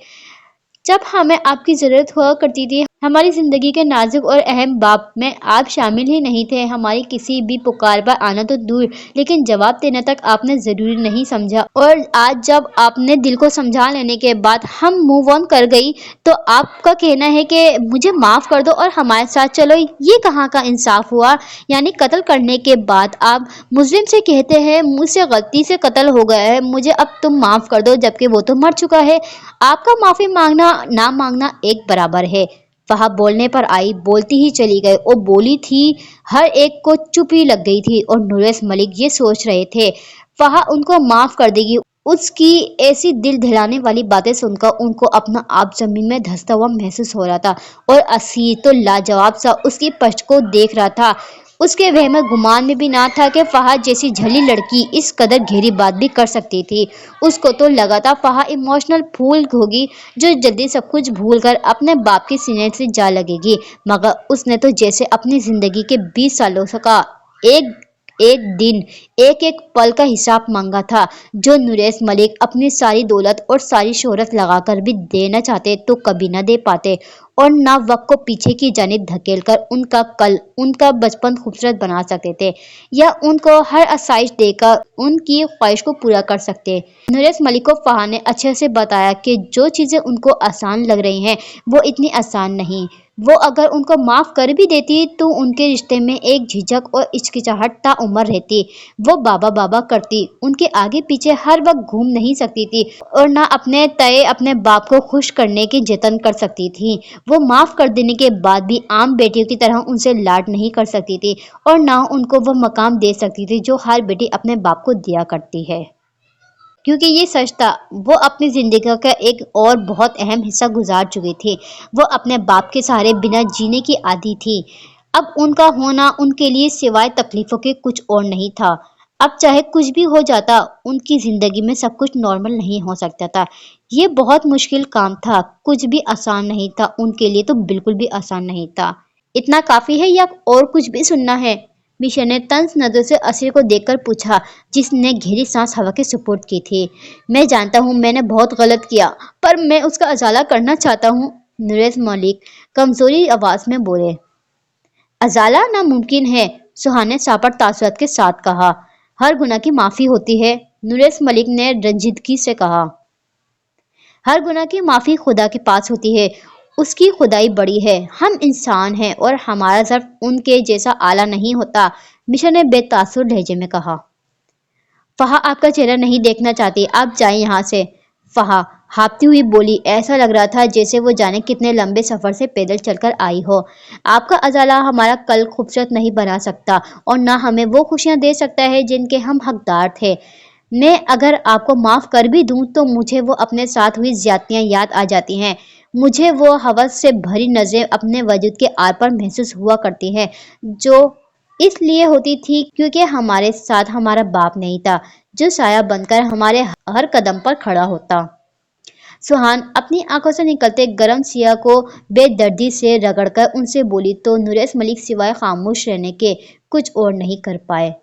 जब हमें आपकी जरूरत हुआ करती थी? हमारी जिंदगी के नाजुक और अहम बाब में आप शामिल ही नहीं थे। हमारी किसी भी पुकार पर आना तो दूर, लेकिन जवाब देने तक आपने जरूरी नहीं समझा। और आज जब आपने दिल को समझा लेने के बाद हम मूव ऑन कर गई तो आपका कहना है कि मुझे माफ कर दो और हमारे साथ चलो। ये कहाँ का इंसाफ हुआ? यानी कत्ल करने के बाद आप मुस्लिम से कहते हैं मुझसे गलती से कत्ल हो गया है, मुझे अब तुम माफ कर दो, जबकि वो तो मर चुका है। आपका माफी मांगना ना मांगना एक बराबर है। फहा बोलने पर आई, बोलती ही चली गई और बोली थी हर एक को चुप ही लग गई थी। और नुरेश मलिक ये सोच रहे थे फहा उनको माफ कर देगी। उसकी ऐसी दिल दहलाने वाली बातें सुनकर उनको अपना आप जमीन में धंसता हुआ महसूस हो रहा था। और असीर तो लाजवाब सा उसकी पश्च को देख रहा था। उसके वहम गुमान में भी ना था कि फहा जैसी झली लड़की इस कदर गहरी बात भी कर सकती थी। उसको तो लगा था फहा इमोशनल फूल होगी जो जल्दी सब कुछ भूल कर अपने बाप के सीने से जा लगेगी। मगर उसने तो जैसे अपनी जिंदगी के 20 सालों का एक एक दिन एक एक पल का हिसाब मांगा था, जो नुरेश मलिक अपनी सारी दौलत और सारी शोहरत लगाकर भी देना चाहते तो कभी न दे पाते। और ना वक्त को पीछे की जानिब धकेल कर उनका कल, उनका बचपन खूबसूरत बना सकते थे, या उनको हर आसाइश देकर उनकी ख्वाहिश को पूरा कर सकते। नुरेश मलिक को फहा ने अच्छे से बताया कि जो चीज़ें उनको आसान लग रही हैं वो इतनी आसान नहीं। वो अगर उनको माफ़ कर भी देती तो उनके रिश्ते में एक झिझक और हिचकिचाहट ताउम्र रहती। वो बाबा बाबा करती, उनके आगे पीछे हर वक्त घूम नहीं सकती थी, और ना अपने तय अपने बाप को खुश करने के जतन कर सकती थी। वो माफ़ कर देने के बाद भी आम बेटियों की तरह उनसे लाड नहीं कर सकती थी, और ना उनको वो मकाम दे सकती थी जो हर बेटी अपने बाप को दिया करती है। क्योंकि ये सच था, वो अपनी ज़िंदगी का एक और बहुत अहम हिस्सा गुजार चुकी थी। वो अपने बाप के सहारे बिना जीने की आदी थी। अब उनका होना उनके लिए सिवाय तकलीफ़ों के कुछ और नहीं था। अब चाहे कुछ भी हो जाता, उनकी ज़िंदगी में सब कुछ नॉर्मल नहीं हो सकता था। ये बहुत मुश्किल काम था, कुछ भी आसान नहीं था, उनके लिए तो बिल्कुल भी आसान नहीं था। इतना काफ़ी है या और कुछ भी सुनना है? मिशा ने तंज नजर से असीर को देखकर पूछा, जिसने गहरी सांस हवा के सुपुर्द की थी। मैं जानता हूँ मैंने बहुत गलत किया, पर मैं उसका अजाला करना चाहता हूँ, नुरेश मलिक कमजोरी आवाज में बोले। अजाला नामुमकिन है, सुहान ने सापट तासुरात के साथ कहा। हर गुनाह की माफी होती है, नुरेश मलिक ने रंजीदगी से कहा। हर गुनाह की माफी खुदा के पास होती है, उसकी खुदाई बड़ी है। हम इंसान हैं और हमारा ज़र्फ उनके जैसा आला नहीं होता, मिशा ने बेतासुर लहजे में कहा। फहा आपका चेहरा नहीं देखना चाहती, आप जाएं यहाँ से, फहा हाँफती हुई बोली। ऐसा लग रहा था जैसे वो जाने कितने लंबे सफर से पैदल चलकर आई हो। आपका अजाला हमारा कल खूबसूरत नहीं बना सकता, और ना हमें वो खुशियाँ दे सकता है जिनके हम हकदार थे। मैं अगर आपको माफ़ कर भी दूं तो मुझे वो अपने साथ हुई ज्यादतियाँ याद आ जाती हैं। मुझे वो हवस से भरी नज़रें अपने वजूद के आर पर महसूस हुआ करती हैं, जो इसलिए होती थी क्योंकि हमारे साथ हमारा बाप नहीं था, जो साया बनकर हमारे हर कदम पर खड़ा होता। सुहान अपनी आंखों से निकलते गरम सिया को बेदर्दी से रगड़कर उनसे बोली तो नुरेश मलिक सिवाय खामोश रहने के कुछ और नहीं कर पाए।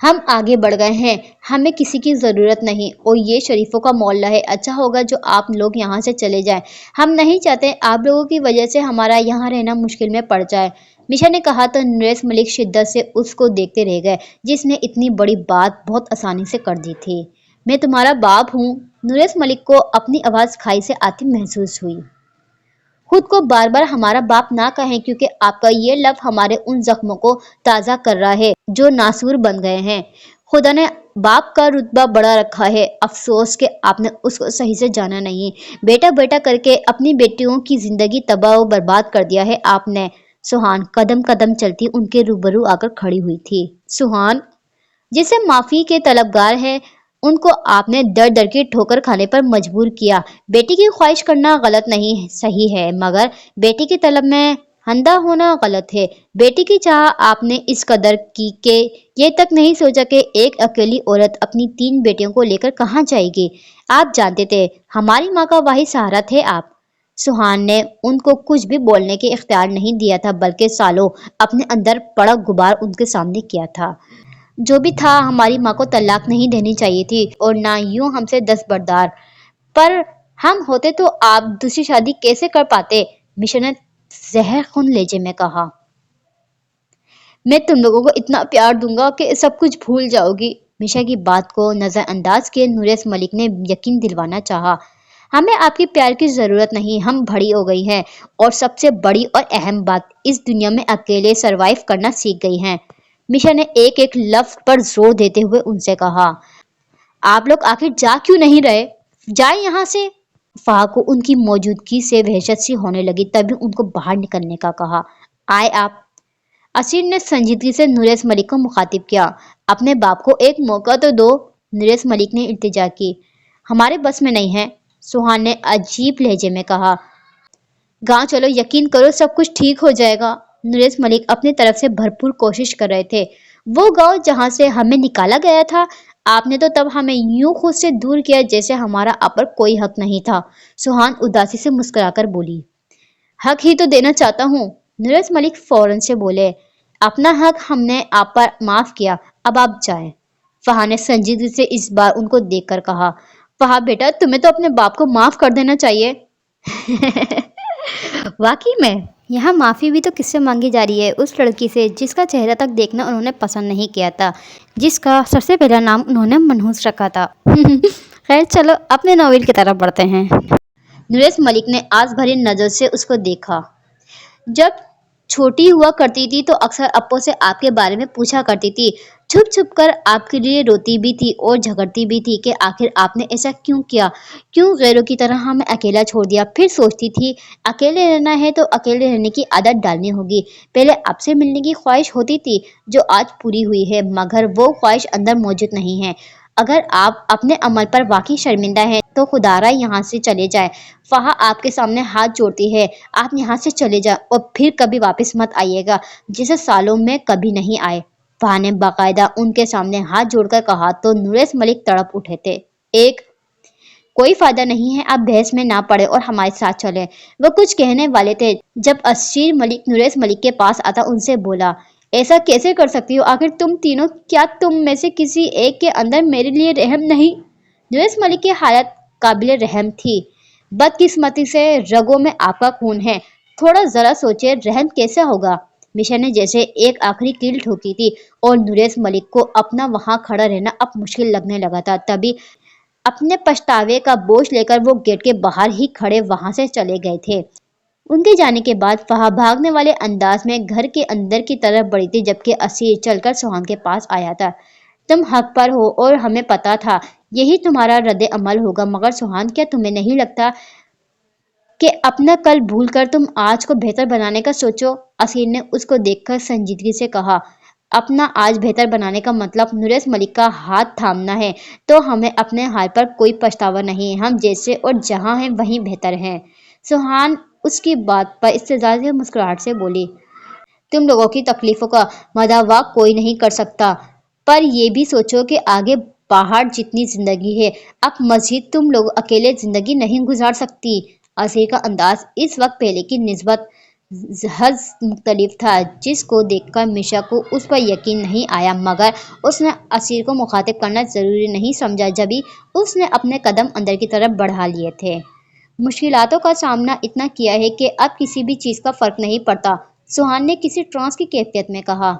हम आगे बढ़ गए हैं, हमें किसी की ज़रूरत नहीं, और ये शरीफों का मोहल्ला है, अच्छा होगा जो आप लोग यहाँ से चले जाएं। हम नहीं चाहते आप लोगों की वजह से हमारा यहाँ रहना मुश्किल में पड़ जाए, मिशा ने कहा तो नुरेश मलिक शिद्दत से उसको देखते रह गए, जिसने इतनी बड़ी बात बहुत आसानी से कर दी थी। मैं तुम्हारा बाप हूँ, नुरेश मलिक को अपनी आवाज़ खाई से आती महसूस हुई। खुद को बार बार हमारा बाप ना कहें, क्योंकि आपका ये लफ्ज़ हमारे उन जख्मों को ताज़ा कर रहा है जो नासूर बन गए हैं। खुदा ने बाप का रुतबा बड़ा रखा है, अफसोस कि आपने उसको सही से जाना नहीं। बेटा बेटा करके अपनी बेटियों की जिंदगी तबाह और बर्बाद कर दिया है आपने। सुहान कदम कदम चलती उनके रूबरू आकर खड़ी हुई थी। सुहान जिसे माफी के तलबगार है, उनको आपने दर दर की ठोकर खाने पर मजबूर किया। बेटी की ख्वाहिश करना गलत नहीं सही है, मगर बेटी की तलब में अंधा होना गलत है। बेटी की चाह आपने इस कदर की कि ये तक नहीं सोचा कि एक अकेली औरत अपनी 3 बेटियों को लेकर कहाँ जाएगी। आप जानते थे हमारी माँ का वाहिद सहारा थे आप। सुहान ने उनको कुछ भी बोलने के इख्तियार नहीं दिया था, बल्कि सालों अपने अंदर पड़ा गुबार उनके सामने किया था। जो भी था, हमारी माँ को तलाक नहीं देनी चाहिए थी, और ना यूं हमसे दस्तबरदार। पर हम होते तो आप दूसरी शादी कैसे कर पाते, मिशा ने जहर खून लहजे में कहा। मैं तुम लोगों को इतना प्यार दूंगा कि सब कुछ भूल जाओगी, मिशा की बात को नजरअंदाज किए नुरेश मलिक ने यकीन दिलवाना चाहा। हमें आपके प्यार की जरूरत नहीं, हम बड़ी हो गई हैं, और सबसे बड़ी और अहम बात, इस दुनिया में अकेले सरवाइव करना सीख गई हैं। मिशा ने एक एक लफ्ज पर जोर देते हुए उनसे कहा। आप लोग आखिर जा क्यों नहीं रहे, जाए यहाँ से। फहा को उनकी मौजूदगी से वहशत सी होने लगी, तभी उनको बाहर निकलने का कहा। आए आप, असीर ने संजीदगी से नुरेश मलिक को मुखातिब किया। अपने बाप को एक मौका तो दो, नुरेश मलिक ने इल्तिजा की। हमारे बस में नहीं है, सुहान ने अजीब लहजे में कहा। गांव चलो, यकीन करो सब कुछ ठीक हो जाएगा। नुरेश मलिक अपनी तरफ से भरपूर कोशिश कर रहे थे। वो गांव जहां से हमें निकाला गया था, आपने तो तब हमें यूं खुद से दूर किया जैसे हमारा आप पर कोई हक नहीं था, सुहान उदासी से मुस्कुराकर बोली। हक ही तो देना चाहता हूँ, नुरेश मलिक फौरन से बोले। अपना हक हमने आप पर माफ किया, अब आप जाएं, फहा ने संजीदगी से इस बार उनको देखकर कहा। फहा बेटा, तुम्हें तो अपने बाप को माफ कर देना चाहिए। वाकई में यहाँ माफ़ी भी तो किससे मांगी जा रही है? उस लड़की से जिसका चेहरा तक देखना उन्होंने पसंद नहीं किया था, जिसका सबसे पहला नाम उन्होंने मनहूस रखा था। खैर चलो अपने नॉवेल की तरफ बढ़ते हैं। नुरेश मलिक ने आस भरी नजर से उसको देखा। जब छोटी हुआ करती थी तो अक्सर अप्पू से आपके बारे में पूछा करती थी। छुप छुप कर आपके लिए रोती भी थी और झगड़ती भी थी कि आखिर आपने ऐसा क्यों किया, क्यों गैरों की तरह हमें अकेला छोड़ दिया। फिर सोचती थी अकेले रहना है तो अकेले रहने की आदत डालनी होगी। पहले आपसे मिलने की ख्वाहिश होती थी जो आज पूरी हुई है, मगर वो ख्वाहिश अंदर मौजूद नहीं है। अगर आप अपने अमल पर वाकई शर्मिंदा हैं तो खुदारा यहाँ से चले जाए। फहा आपके सामने हाथ जोड़ती है, आप यहाँ से चले जाए और फिर कभी वापस मत आइएगा, जिसे सालों में कभी नहीं आए। फहा ने बाकायदा उनके सामने हाथ जोड़कर कहा तो नुरेश मलिक तड़प उठे थे। एक कोई फायदा नहीं है, आप बहस में ना पड़े और हमारे साथ चले। वो कुछ कहने वाले थे जब असीर मलिक नुरेश मलिक के पास आता उनसे बोला, ऐसा कैसे कर सकती हो? आखिर तुम तीनों, क्या तुम में से किसी एक के अंदर मेरे लिए रहम नहीं? नुरेश मलिक की हालत काबिल रहम थी। बदकिस्मती से रगों में आपका खून है, थोड़ा जरा सोचे रहम कैसे होगा। मिशा ने जैसे एक आखिरी कील ठोकी थी और नुरेश मलिक को अपना वहां खड़ा रहना अब मुश्किल लगने लगा था। तभी अपने पछतावे का बोझ लेकर वो गेट के बाहर ही खड़े वहां से चले गए थे। उनके जाने के बाद फहा भागने वाले अंदाज में घर के अंदर की तरफ बढ़ी थी, जबकि असीर चलकर सुहान के पास आया था। तुम हक पर हो और हमें पता था यही तुम्हारा रद्द अमल होगा, मगर सुहान, क्या तुम्हें नहीं लगता कि अपना कल भूल कर तुम आज को बेहतर बनाने का सोचो? असीर ने उसको देखकर संजीदगी से कहा। अपना आज बेहतर बनाने का मतलब नुरेश मलिक का हाथ थामना है, तो हमें अपने हाल पर कोई पछतावा नहीं। हम जैसे और जहाँ हैं वहीं बेहतर हैं। सुहान उसकी बात पर इस्तेज़ा से मुस्कुराहट से बोली, तुम लोगों की तकलीफों का मदावा कोई नहीं कर सकता, पर ये भी सोचो कि आगे पहाड़ जितनी जिंदगी है। अब मजीद तुम लोग अकेले जिंदगी नहीं गुजार सकती। असीर का अंदाज इस वक्त पहले की निस्बत हज मुख्तलिफ था, जिसको देखकर मिशा को उस पर यकीन नहीं आया, मगर उसने असीर को मुखातिब करना जरूरी नहीं समझा। जभी उसने अपने कदम अंदर की तरफ बढ़ा लिए थे। मुश्किलातों का सामना इतना किया है कि अब किसी भी चीज का फर्क नहीं पड़ता, सुहान ने किसी ट्रांस की कैफियत में कहा।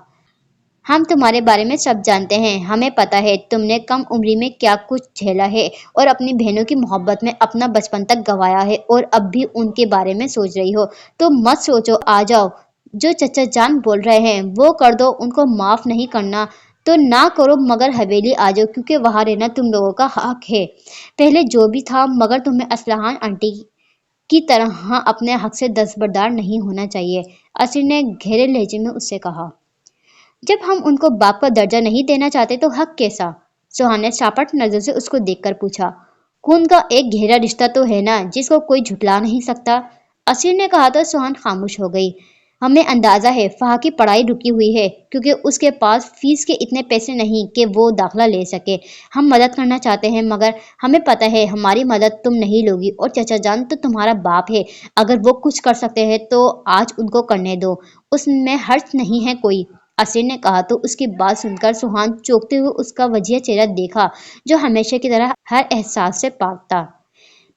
हम तुम्हारे बारे में सब जानते हैं, हमें पता है तुमने कम उम्री में क्या कुछ झेला है और अपनी बहनों की मोहब्बत में अपना बचपन तक गंवाया है और अब भी उनके बारे में सोच रही हो। तो मत सोचो, आ जाओ। जो चचा जान बोल रहे हैं वो कर दो, उनको माफ नहीं करना तो ना करो, मगर हवेली आ जाओ, क्योंकि वहां रहना तुम लोगों का हक है। पहले जो भी था, मगर तुम्हें असलहान आंटी की तरह अपने हक से दस्तबरदार नहीं होना चाहिए, असीर ने गहरे लहजे में उससे कहा। जब हम उनको बाप का दर्जा नहीं देना चाहते तो हक कैसा? सुहान ने सापट नजर से उसको देखकर पूछा। खून का एक गहरा रिश्ता तो है ना, जिसको कोई झुटला नहीं सकता। असीर ने कहा तो सुहान खामोश हो गई। हमें अंदाजा है फहा की पढ़ाई रुकी हुई है क्योंकि उसके पास फीस के इतने पैसे नहीं कि वो दाखला ले सके। हम मदद करना चाहते हैं, मगर हमें पता है हमारी मदद तुम नहीं लोगी, और चचा जान तो तुम्हारा बाप है। अगर वो कुछ कर सकते हैं तो आज उनको करने दो, उसमें हर्ज नहीं है कोई। असीर ने कहा तो उसकी बात सुनकर सुहान चौंकते हुए उसका वजिया चेहरा देखा, जो हमेशा की तरह हर एहसास से पाक था।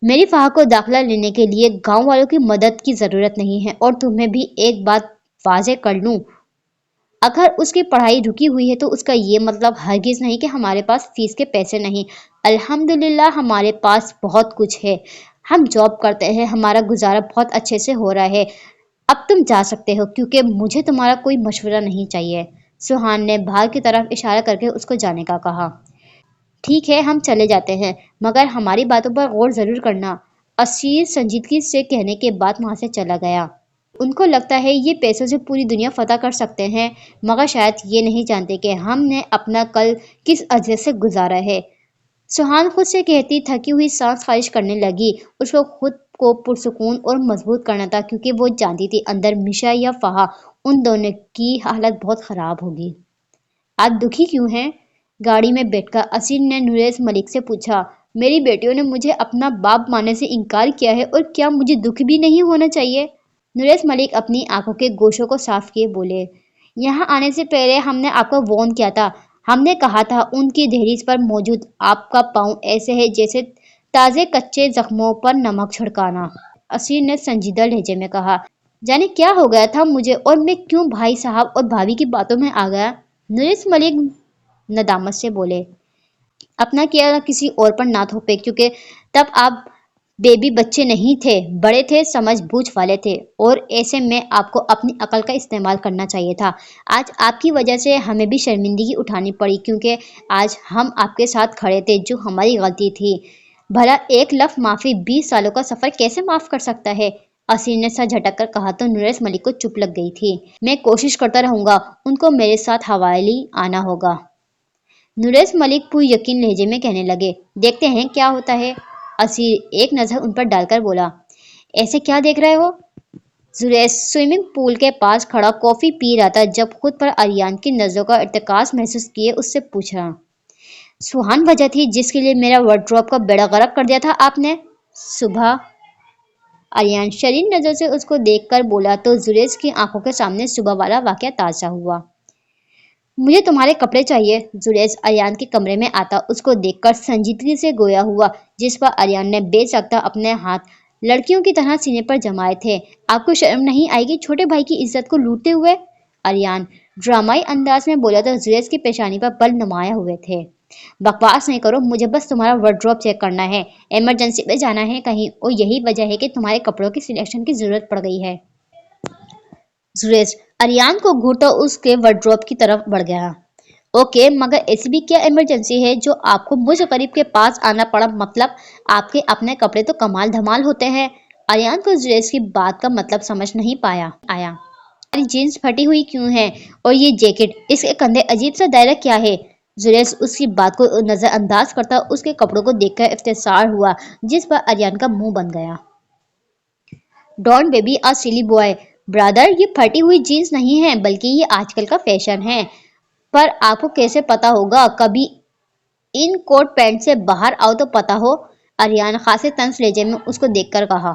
मेरी फहा को दाखिला लेने के लिए गांव वालों की मदद की जरूरत नहीं है, और तुम्हें भी एक बात वाजे कर लूं, अगर उसकी पढ़ाई रुकी हुई है तो उसका ये मतलब हरगिज नहीं कि हमारे पास फीस के पैसे नहीं। अल्हम्दुलिल्लाह हमारे पास बहुत कुछ है, हम जॉब करते हैं, हमारा गुजारा बहुत अच्छे से हो रहा है। अब तुम जा सकते हो, क्योंकि मुझे तुम्हारा कोई मशवरा नहीं चाहिए। सुहान ने बाहर की तरफ इशारा करके उसको जाने का कहा। ठीक है, हम चले जाते हैं, मगर हमारी बातों पर गौर जरूर करना, असीर संजीदगी से कहने के बाद वहां से चला गया। उनको लगता है ये पैसों से पूरी दुनिया फतह कर सकते हैं, मगर शायद ये नहीं जानते कि हमने अपना कल किस अजर से गुजारा है। सुहान खुद से कहती थकी हुई सांस खारिज करने लगी। उसको खुद को पुरसुकून और मजबूत करना था, क्योंकि वो जानती थी अंदर मिशा या फहा, उन दोनों की हालत बहुत खराब होगी। आप दुखी क्यों हैं? गाड़ी में बैठकर असीर ने नुरेश मलिक से पूछा। मेरी बेटियों ने मुझे अपना बाप मानने से इनकार किया है, और क्या मुझे दुख भी नहीं होना चाहिए? नुरेश मलिक अपनी आंखों के गोशों को साफ किए बोले। यहाँ आने से पहले हमने आपको वार्न किया था, हमने कहा था उनकी दहलीज पर मौजूद आपका पाँव ऐसे है जैसे ताजे कच्चे जख्मों पर नमक छिड़काना। असीर ने संजीदा लहजे में कहा। जाने क्या हो गया था मुझे, और मैं क्यों भाई साहब और भाभी की बातों में आ गया। नुरेश मलिक नदामत से बोले। अपना किया किसी और पर ना थोपे, क्योंकि तब आप बेबी बच्चे नहीं थे, बड़े थे, समझ बूझ वाले थे, और ऐसे में आपको अपनी अकल का इस्तेमाल करना चाहिए था। आज आपकी वजह से हमें भी शर्मिंदगी उठानी पड़ी, क्योंकि आज हम आपके साथ खड़े थे, जो हमारी गलती थी। भला एक लफ्ज़ माफी 20 सालों का सफर कैसे माफ कर सकता है। असीर ने सर झटक कर कहा तो नुरेश मलिक को चुप लग गई थी। मैं कोशिश करता रहूंगा, उनको मेरे साथ हवाली आना होगा। नुरेश मलिक पूरी यकीन लहजे में कहने लगे। देखते हैं क्या होता है। असीर एक नजर उन पर डालकर बोला। ऐसे क्या देख रहे हो। जुरैश स्विमिंग पूल के पास खड़ा कॉफी पी रहा था जब खुद पर आर्यन की नजरों का इर्तिकास महसूस किए उससे पूछा। सुहान वजह थी जिसके लिए मेरा वार्डरोब का बेड़ा गर्क कर दिया था आपने। सुबह आर्यन शरीर नजर से उसको देखकर बोला तो जुरैश की आंखों के सामने सुबह वाला वाकया ताजा हुआ। मुझे तुम्हारे कपड़े चाहिए। जुरैश आर्यन के कमरे में आता उसको देखकर संजीदगी से गोया हुआ, जिस पर आर्यन ने बेसख्ता अपने हाथ लड़कियों की तरह सीने पर जमाए थे। आपको शर्म नहीं आएगी छोटे भाई की इज्जत को लूटते हुए। आर्यन ड्रामाई अंदाज में बोला तो जुरैश की पेशानी पर बल नुमाया हुए थे। बकवास नहीं करो, मुझे बस तुम्हारा वार्डरोब चेक करना है, इमरजेंसी में जाना है कहीं, और यही वजह है कि तुम्हारे कपड़ों की सिलेक्शन की जरूरत पड़ गई है। जुरैश आर्यन को घूरता उसके वार्डरोब की तरफ बढ़ गया। ओके, मगर ऐसी भी क्या इमरजेंसी है जो आपको मुझ गरीब के पास आना पड़ा, मतलब आपके अपने कपड़े तो कमाल धमाल होते हैं। आर्यन को जुरैश की बात का मतलब समझ नहीं पाया आया। तुम्हारी जीन्स फटी हुई क्यों है, और ये जैकेट, इसके कंधे अजीब सा दायरा क्या है। जुरैश उसकी बात को नजरअंदाज करता उसके कपड़ों को देखकर इफ्तिसार हुआ, जिस पर आर्यन का मुंह बन गया। Don't baby a silly boy brother, ये फटी हुई जीन्स नहीं है, बल्कि ये आजकल का फैशन है। पर आपको कैसे पता होगा, कभी इन कोट पैंट से बाहर आओ तो पता हो। आर्यन खासे तंज लहजे में उसको देखकर कहा।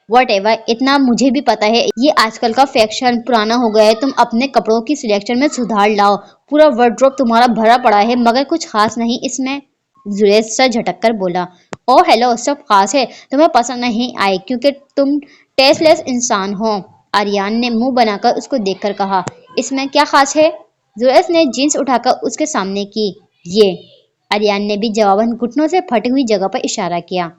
वट एवर, इतना मुझे भी पता है, ये आजकल का फैशन पुराना हो गया है। तुम अपने कपड़ों की सिलेक्शन में सुधार लाओ। पूरा वार्डरोब तुम्हारा भरा पड़ा है, मगर कुछ खास नहीं इसमें। जुरैश सर झटक कर बोला। ओ हेलो, सब खास है, तुम्हें पसंद नहीं आए क्योंकि तुम टेस्टलेस इंसान हो। आर्यन ने मुंह बनाकर उसको देखकर कहा। इसमें क्या खास है। जुरैश ने जीन्स उठाकर उसके सामने की। ये आर्यन ने भी जवाबन घुटनों से फटी हुई जगह पर इशारा किया।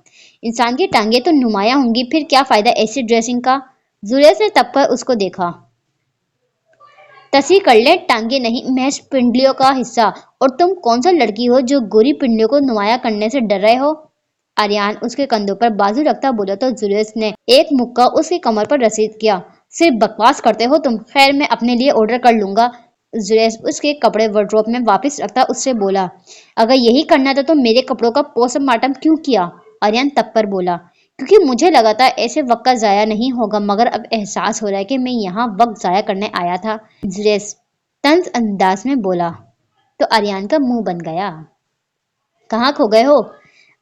इंसान की टांगे तो नुमाया होंगी, फिर क्या फायदा ऐसी ड्रेसिंग का। जुरैश ने तब पर उसको देखा। तसी कर ले, टांगे नहीं, महज पिंडलियों का हिस्सा। और तुम कौन सा लड़की हो जो गोरी पिंडलियों को नुमाया करने से डर रहे हो। आर्यन उसके कंधों पर बाजू रखता बोला तो जुरैश ने एक मुक्का उसकी कमर पर रसीद किया। सिर्फ बकवास करते हो तुम, खैर मैं अपने लिए ऑर्डर कर लूंगा। जुरैश उसके कपड़े वार्डरोब में वापस रखता उससे बोला। अगर यही करना था तो मेरे कपड़ों का पोस्टमार्टम क्यों किया। आर्यन तब पर बोला। क्योंकि मुझे लगा था ऐसे वक्त का जाया नहीं होगा, मगर अब एहसास हो रहा है कि मैं यहाँ वक्त जाया करने आया था। जुरैश तंज अंदाज में बोला तो आर्यन का मुंह बन गया। कहाँ खो गए हो।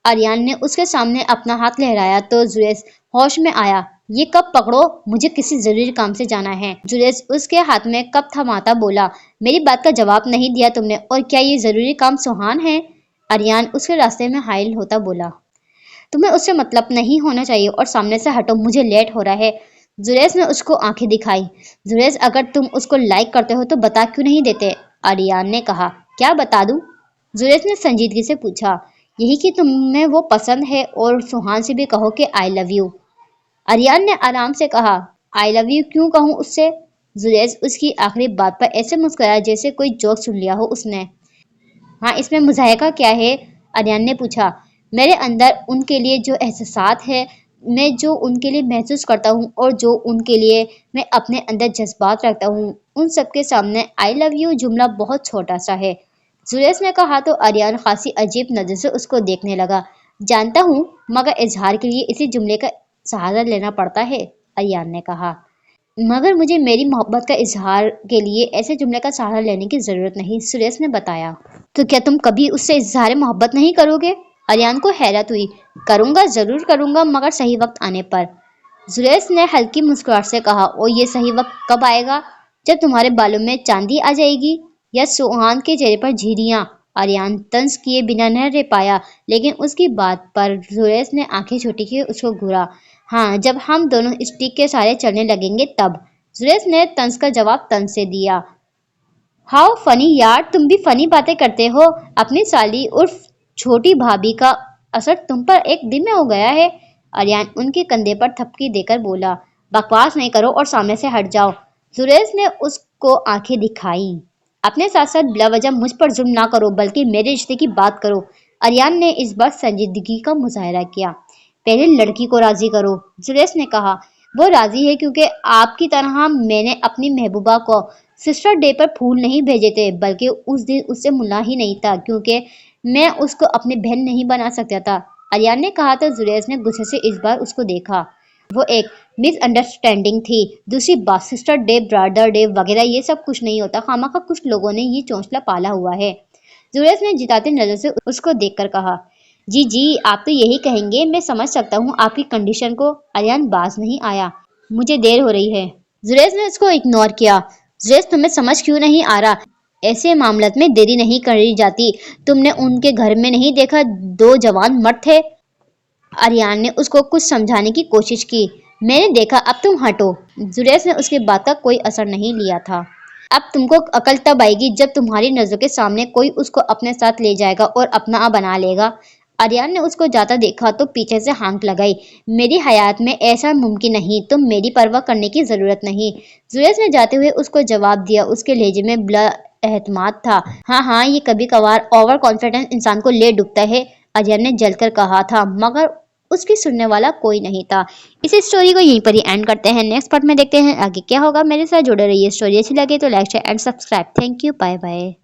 आर्यन ने उसके सामने अपना हाथ लहराया तो जुरैश होश में आया। ये कप पकड़ो, मुझे किसी जरूरी काम से जाना है। जुरैश उसके हाथ में कप थमाता बोला। मेरी बात का जवाब नहीं दिया तुमने, और क्या ये जरूरी काम सुहान है। आर्यन उसके रास्ते में हाइल होता बोला। तुम्हें उससे मतलब नहीं होना चाहिए, और सामने से हटो, मुझे लेट हो रहा है। जुरैश ने उसको आंखें दिखाई। जुरैश अगर तुम उसको लाइक करते हो तो बता क्यों नहीं देते। आर्यन ने कहा। क्या बता दूं। जुरैश ने संजीदगी से पूछा। यही कि तुम्हें वो पसंद है, और सुहान से भी कहो कि आई लव यू। आर्यन ने आराम से कहा। आई लव यू क्यों कहूँ उससे। जुरैश उसकी आखिरी बात पर ऐसे मुस्कुराया जैसे कोई जोक सुन लिया हो उसने। हाँ, इसमें मुज़ाहिका क्या है। आर्यन ने पूछा। मेरे अंदर उनके लिए जो एहसास है, मैं जो उनके लिए महसूस करता हूँ, और जो उनके लिए मैं अपने अंदर जज्बात रखता हूँ, उन सबके सामने आई लव यू जुमला बहुत छोटा सा है। जुरैश ने कहा तो आर्यन खासी अजीब नजर से उसको देखने लगा। जानता हूँ, मगर इजहार के लिए इसी जुमले का सहारा लेना पड़ता है। आर्यन ने कहा। मगर मुझे मेरी मोहब्बत का इजहार के लिए ऐसे जुमले का सहारा लेने की जरूरत नहीं, सुरेश ने बताया। तो क्या तुम कभी उससे इजहार मोहब्बत नहीं करोगे। आर्यन को हैरत हुई। करूंगा, जरूर करूंगा, मगर सही वक्त आने पर। सुरेश ने हल्की मुस्कुराहट से कहा। और ये सही वक्त कब आएगा। जब तुम्हारे बालों में चांदी आ जाएगी, या सुहान के चेहरे पर झिर्रियां। आर्यन तंज किए बिना न रह पाया, लेकिन उसकी बात पर सुरेश ने आंखें छोटी की उसको घूरा। हाँ, जब हम दोनों स्टिक के सहारे चलने लगेंगे तब। जुरेश ने तंज का जवाब तंज से दिया। हाउ फनी यार, तुम भी फनी बातें करते हो। अपनी साली उर्फ छोटी भाभी का असर तुम पर एक दिन में हो गया है। आर्यन उनके कंधे पर थपकी देकर बोला। बकवास नहीं करो और सामने से हट जाओ। सुरेश ने उसको आंखें दिखाई। अपने साथ साथ बिला वजह मुझ पर जुल्म ना करो, बल्कि मेरे रिश्ते की बात करो। आर्यन ने इस बार संजीदगी का मुजाहरा किया। पहले लड़की को राजी करो, सुरेश ने कहा। वो राजी है क्योंकि आपकी तरह मैंने अपनी महबूबा को सिस्टर डे पर फूल नहीं भेजे थे, बल्कि उस दिन उससे मिलना ही नहीं था, क्योंकि मैं उसको अपनी बहन नहीं बना सकता था। आर्यन ने कहा तो जुरेश ने गुस्से से इस बार उसको देखा। वो एक मिसअंडरस्टैंडिंग थी। दूसरी बात, सिस्टर डे, ब्रदर डे वगैरह ये सब कुछ नहीं होता। खामखा कुछ लोगों ने ये चौंसला पाला हुआ है। जुरेश ने जिताती नजर से उसको देखकर कहा। जी जी, आप तो यही कहेंगे, मैं समझ सकता हूँ आपकी कंडीशन को। आर्यन बाज नहीं आया। मुझे देर हो रही है। जुरेश ने उसको इग्नोर किया। जुरेश, तुम्हें समझ क्यों नहीं आ रहा? ऐसे मामलत में देरी नहीं करी जाती। तुमने उनके घर में नहीं देखा, 2 जवान मर्द थे? आर्यन ने उसको कुछ समझाने की कोशिश की। मैंने देखा, अब तुम हटो। जुरेश ने उसकी बात का कोई असर नहीं लिया था। अब तुमको अकल तब आएगी जब तुम्हारी नजरों के सामने कोई उसको अपने साथ ले जाएगा और अपना बना लेगा। आर्यन ने उसको जाता देखा तो पीछे से हाँक लगाई। मेरी हयात में ऐसा मुमकिन नहीं, तुम मेरी परवाह करने की जरूरत नहीं। जुरेश ने जाते हुए उसको जवाब दिया। उसके लहजे में बड़ा एहतमाद था। हाँ हाँ, ये कभी कभार ओवर कॉन्फिडेंस इंसान को ले डूबता है, आर्यन ने जलकर कहा था, मगर उसकी सुनने वाला कोई नहीं था। इस स्टोरी को यहीं पर ही एंड करते हैं। नेक्स्ट पार्ट में देखते हैं आगे क्या होगा। मेरे साथ जुड़े रहिए। स्टोरी अच्छी लगे तो like share and subscribe. Thank you, bye bye.